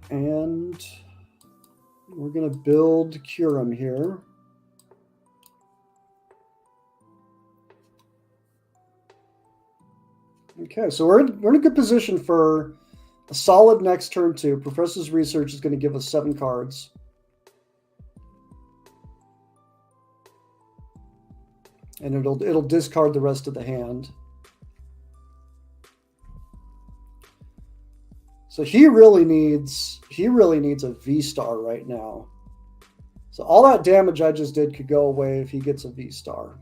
And we're gonna build Curum here. Okay, so we're in a good position for a solid next turn too. Professor's Research is going to give us 7 cards. And it'll discard the rest of the hand. So he really needs a V-star right now. So all that damage I just did could go away if he gets a V-star.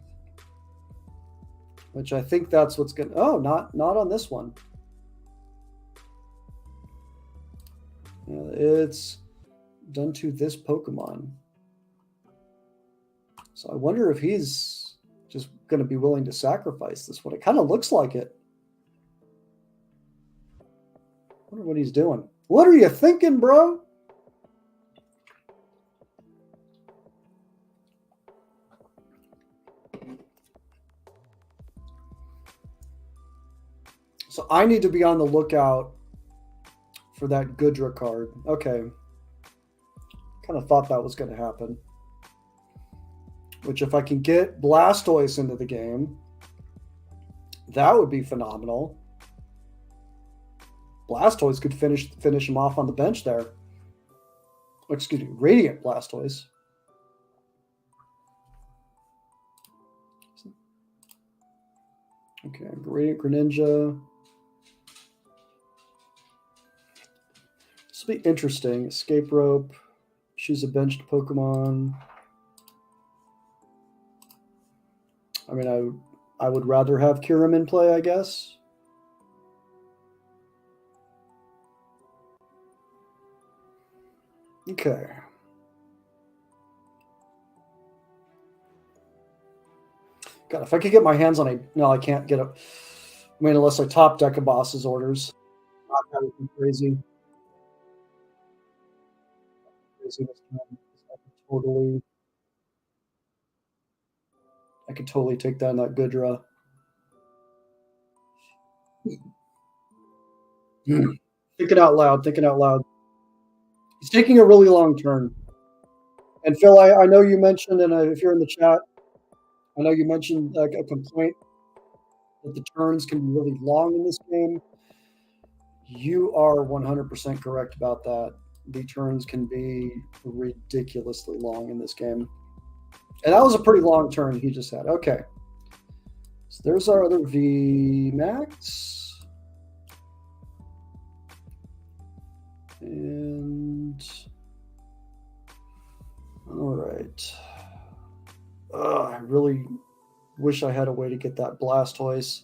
Which I think that's what's going to... Oh, not on this one. It's done to this Pokemon. So I wonder if he's just going to be willing to sacrifice this one. It kind of looks like it. I wonder what he's doing. What are you thinking, bro? So I need to be on the lookout for that Goodra card. Okay. Kind of thought that was going to happen. Which if I can get Blastoise into the game, that would be phenomenal. Blastoise could finish him off on the bench there. Excuse me, Radiant Blastoise. Okay, Radiant Greninja. This will be interesting. Escape Rope. Choose a benched Pokemon. I mean, I would rather have Curum in play, I guess. Okay. God, if I could get my hands on a... No, I can't get a... I mean, unless I top deck a boss's orders. That would be crazy. I could totally take down that Goodra. Thinking out loud. He's taking a really long turn. And Phil, I know you mentioned, and if you're in the chat, I know you mentioned a complaint that the turns can be really long in this game. You are 100% correct about that. The turns can be ridiculously long in this game. And that was a pretty long turn he just had. Okay. So there's our other V Max. And all right. I really wish I had a way to get that Blastoise.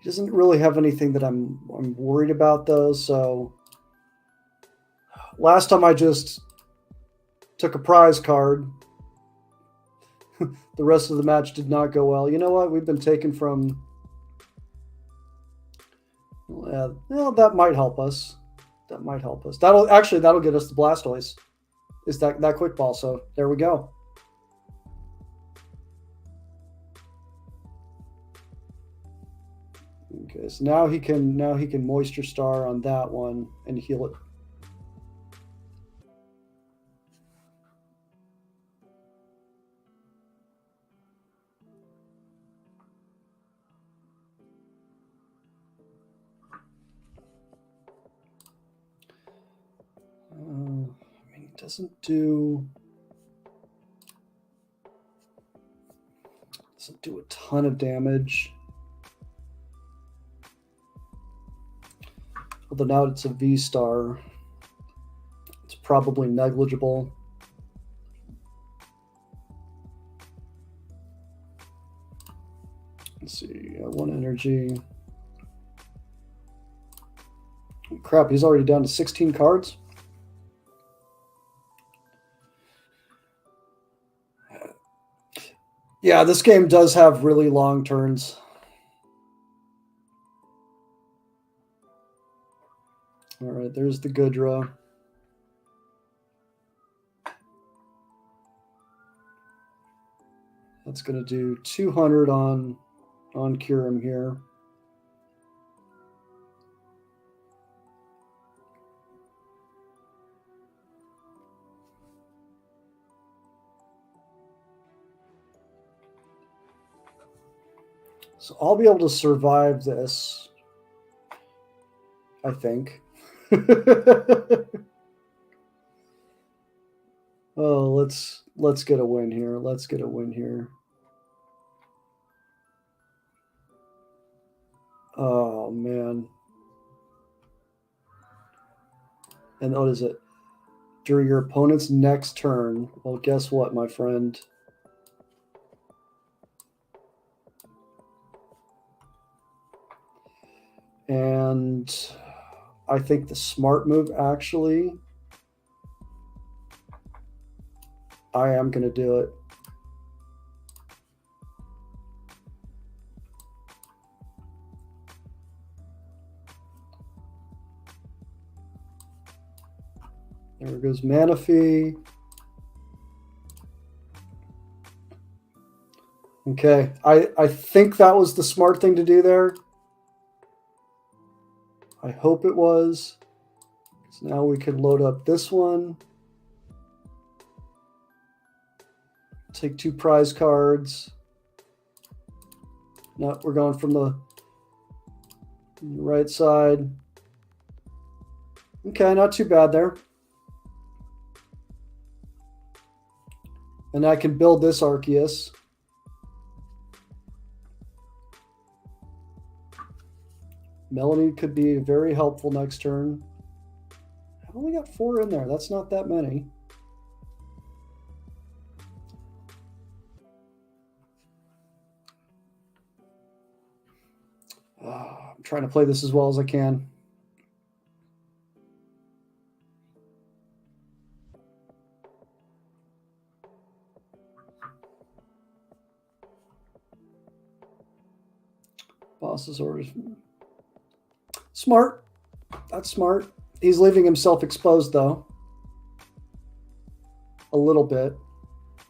He doesn't really have anything that I'm worried about though. So last time I just took a prize card. The rest of the match did not go well. You know what? We've been taken from. Well, that might help us. That might help us. That'll get us the Blastoise. Is that quick ball? So there we go. Okay, so now he can Moisture Star on that one and heal it. It doesn't do a ton of damage. Although now it's a V star, it's probably negligible. Let's see, 1 energy. Oh, crap, he's already down to 16 cards. Yeah, this game does have really long turns. All right, there's the Goodra. That's going to do 200 on Kyurem here. So I'll be able to survive this, I think. Oh, let's get a win here. Let's get a win here. Oh man. And what is it? During your opponent's next turn. Well, guess what, my friend? And I think the smart move, actually, I am going to do it. There goes Manaphy. Okay, I think that was the smart thing to do there. I hope it was. So now we can load up this one. Take 2 prize cards. No, we're going from the right side. Okay, not too bad there. And I can build this Arceus. Melanie could be very helpful next turn. I've only got 4 in there. That's not that many. I'm trying to play this as well as I can. Boss's orders. Smart. That's smart. He's leaving himself exposed, though. A little bit.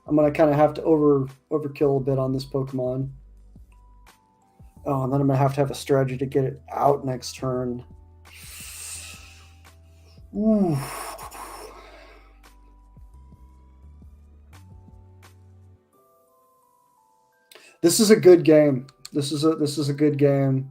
I'm going to kind of have to overkill a bit on this Pokemon. Oh, and then I'm going to have a strategy to get it out next turn. Ooh. This is a good game. This is a good game.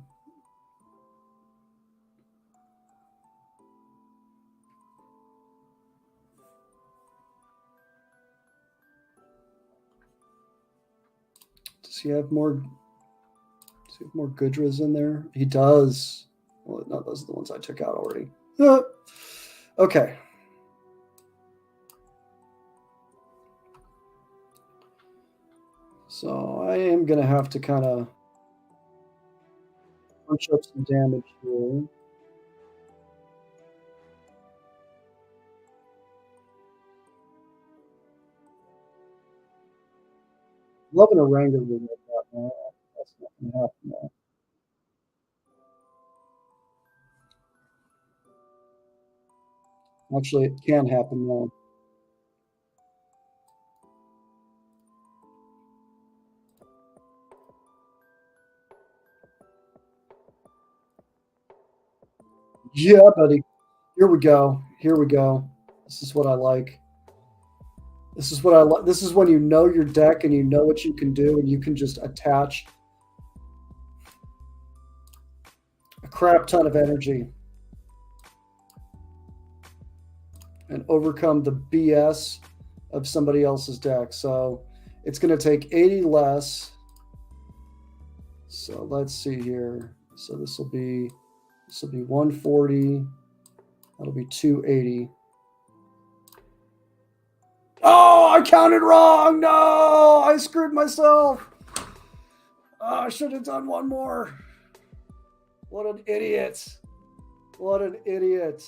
Does he have more? Does he have more Gudras in there? He does. Well, no, those are the ones I took out already. Okay. So I am going to have to kind of punch up some damage here. Loving a Ranger with that, man. That's not going to happen now. Actually, it can happen now. Yeah, buddy. Here we go. Here we go. This is what I like. This is what I like. This is when you know your deck and you know what you can do, and you can just attach a crap ton of energy and overcome the BS of somebody else's deck. So it's going to take 80 less. So let's see here. So this will be 140. That'll be 280. Oh, I counted wrong. No, I screwed myself. Oh, I should have done one more. What an idiot. What an idiot.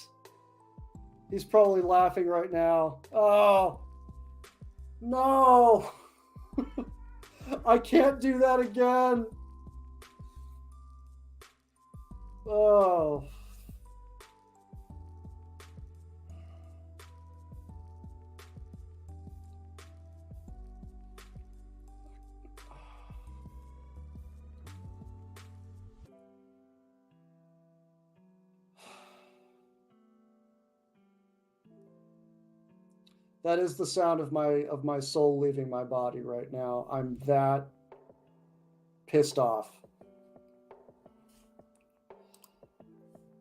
He's probably laughing right now. Oh, no. I can't do that again. Oh. That is the sound of my soul leaving my body right now. I'm that pissed off.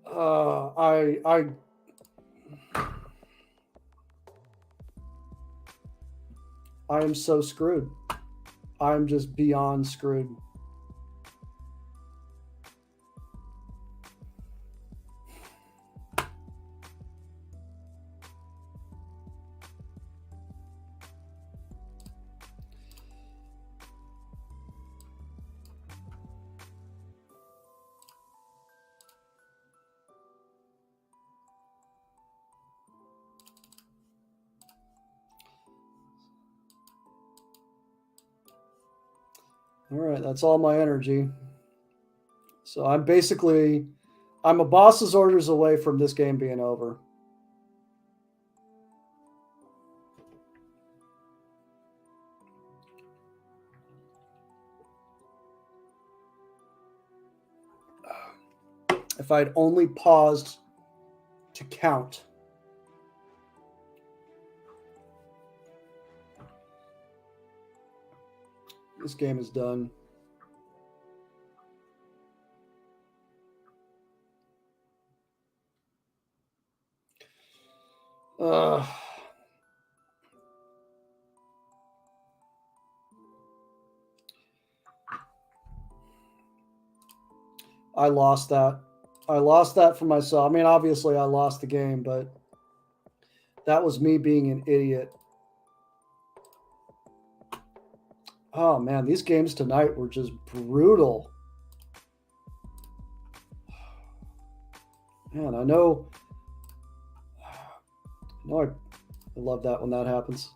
I am so screwed. I'm just beyond screwed. All right, that's all my energy. So I'm a boss's orders away from this game being over. If I'd only paused to count. This game is done. I lost that. I lost that for myself. I mean, obviously I lost the game, but that was me being an idiot. Oh man, these games tonight were just brutal. Man, I know I love that when that happens.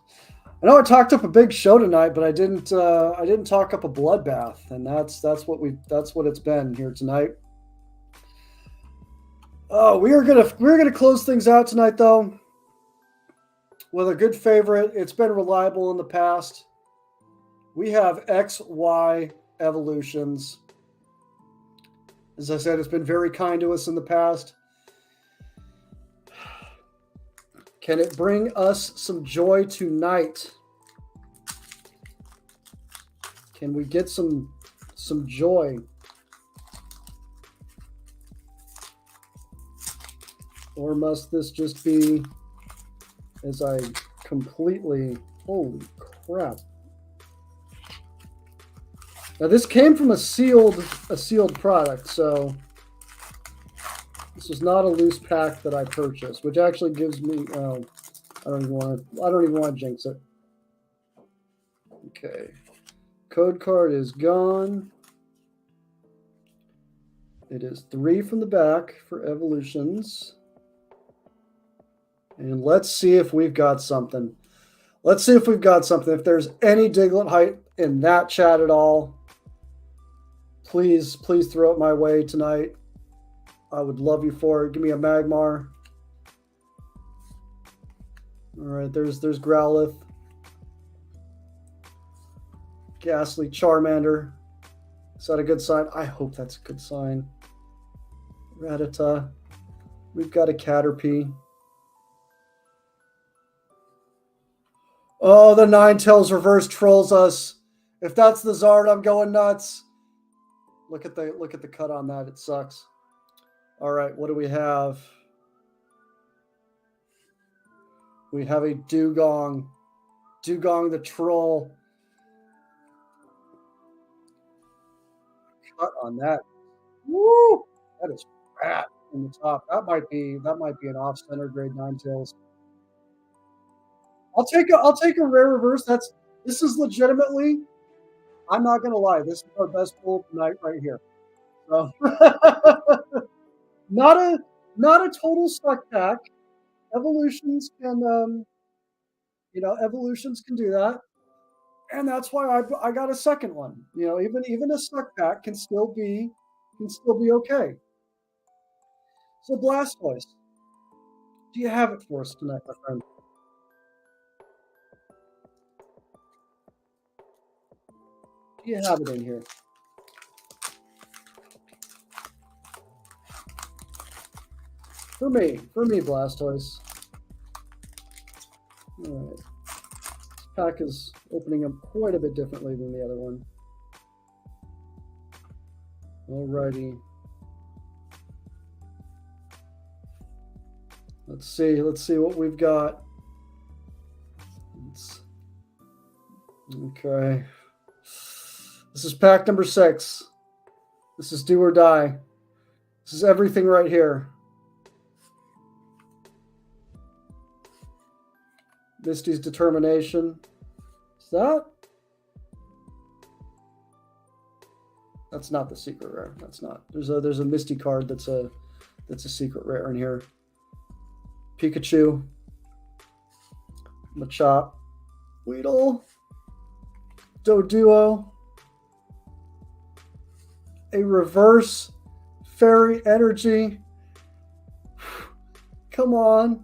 I know I talked up a big show tonight, but I didn't talk up a bloodbath, and that's what it's been here tonight. Oh, we're gonna close things out tonight though with a good favorite. It's been reliable in the past. We have XY Evolutions. As I said, it's been very kind to us in the past. Can it bring us some joy tonight? Can we get some some joy. Or must this just be as I completely, holy crap. Now this came from a sealed product, so this is not a loose pack that I purchased, which actually gives me I don't even want to jinx it. Okay. Code card is gone. It is 3 from the back for evolutions. And let's see if we've got something. Let's see if we've got something. If there's any Diglett height in that chat at all, please throw it my way tonight. I would love you for it. Give me a Magmar. All right, there's Growlithe. Ghastly Charmander. Is that a good sign? I hope that's a good sign. Rattata. We've got a Caterpie. Oh, the Ninetales reverse trolls us. If that's the Zard, I'm going nuts. Look at the cut on that. It sucks. All right, what do we have? We have a Dugong. Dugong the troll. Cut on that. Woo! That is fat in the top. That might be an off-center grade Ninetales. I'll take a rare reverse. This is legitimately, I'm not gonna lie, this is our best pull tonight right here. So not a total suck pack. Evolutions can evolutions can do that. And that's why I got a second one. You know, even a suck pack can still be okay. So Blastoise, do you have it for us tonight, my friend? Do you have it in here? For me, Blastoise. All right. This pack is opening up quite a bit differently than the other one. Alrighty. Let's see what we've got. Okay. This is pack number 6. This is do or die. This is everything right here. Misty's determination. Is that? That's not the secret rare. That's not. There's a Misty card that's a secret rare in here. Pikachu. Machop. Weedle. Doduo. A reverse fairy energy. Come on.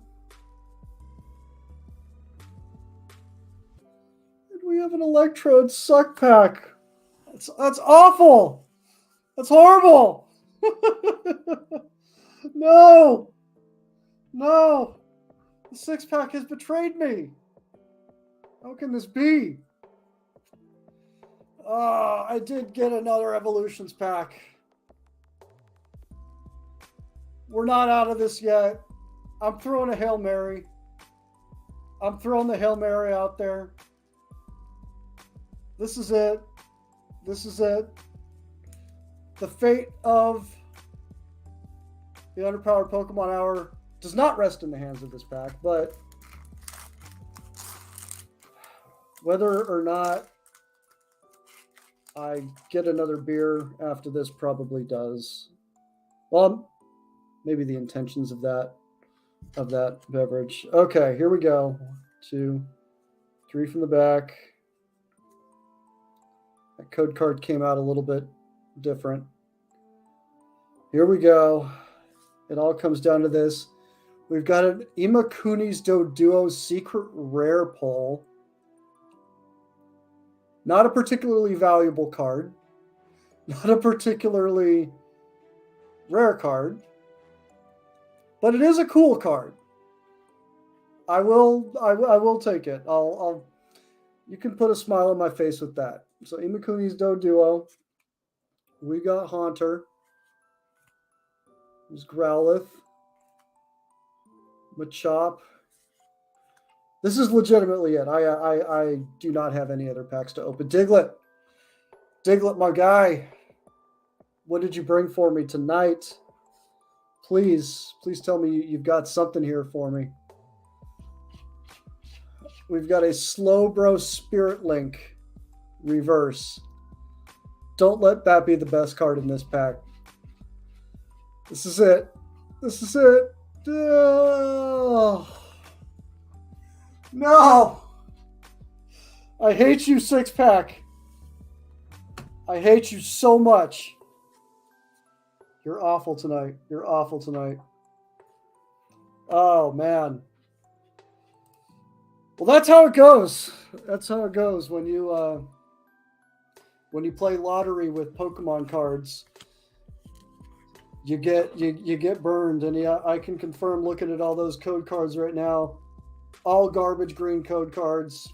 And we have an Electrode suck pack. That's awful. That's horrible. No. The 6-pack has betrayed me. How can this be? I did get another Evolutions pack. We're not out of this yet. I'm throwing a Hail Mary. I'm throwing the Hail Mary out there. This is it. The fate of the Underpowered Pokemon Hour does not rest in the hands of this pack, but whether or not I get another beer after this probably does. Well, maybe the intentions of that beverage. Okay, here we go. 1, 2, 3 from the back. That code card came out a little bit different. Here we go. It all comes down to this. We've got an Imakuni's Doduo secret rare pull. Not a particularly valuable card. Not a particularly rare card. But it is a cool card. I will take it. You can put a smile on my face with that. So Imakuni's Doduo. We got Haunter. There's Growlithe. Machop. This is legitimately it. I do not have any other packs to open. Diglett. Diglett, my guy. What did you bring for me tonight? Please tell me you've got something here for me. We've got a Slowbro Spirit Link reverse. Don't let that be the best card in this pack. This is it. This is it. Oh. No. I hate you, 6-pack. I hate you so much. You're awful tonight. You're awful tonight. Oh, man. Well, that's how it goes. That's how it goes when you play lottery with Pokemon cards. You get burned, and yeah, I can confirm looking at all those code cards right now, all garbage green code cards.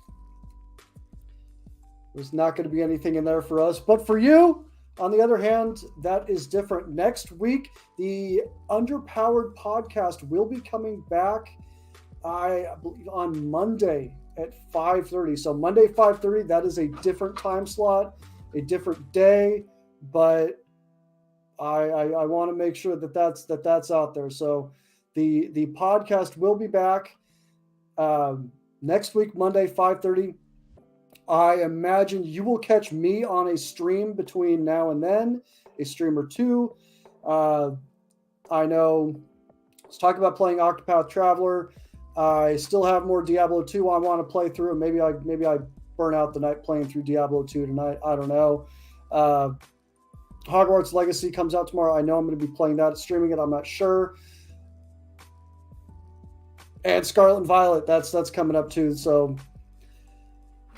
There's not going to be anything in there for us, but for you, on the other hand, that is different. Next week, the Underpowered podcast will be coming back, I believe, on Monday at 5:30. So Monday 5:30, that is a different time slot, a different day, but I want to make sure that's out there. So the podcast will be back next week, Monday 5:30. I imagine you will catch me on a stream between now and then, a stream or two. I know let's talk about playing Octopath Traveler. I still have more Diablo 2 I want to play through. Maybe I burn out the night playing through Diablo 2 tonight. I don't know. Hogwarts Legacy comes out tomorrow. I know I'm going to be playing that, streaming it. I'm not sure. And Scarlet and Violet, that's coming up too. So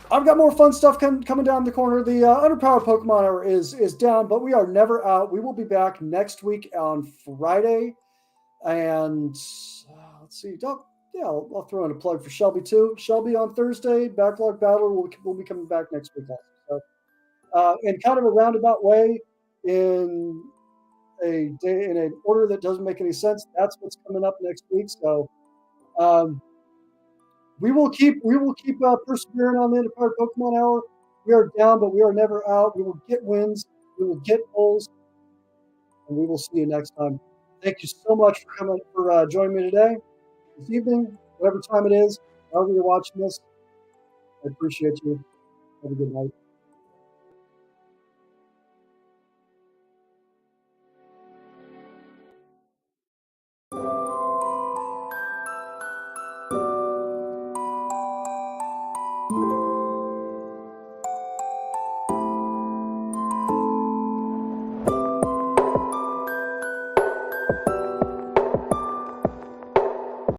I've got more fun stuff coming down the corner. The Underpowered Pokemon Hour is down, but we are never out. We will be back next week on Friday. And let's see. I'll throw in a plug for Shelby too. Shelby on Thursday. Backlog Battle will be coming back next week also. So, in kind of a roundabout way, in an order that doesn't make any sense, that's what's coming up next week. So we will keep persevering on the Underpowered Pokemon Hour. We are down, but we are never out. We will get wins. We will get goals, and we will see you next time. Thank you so much for joining me today, this evening, whatever time it is, however you're watching this. I appreciate you. Have a good night.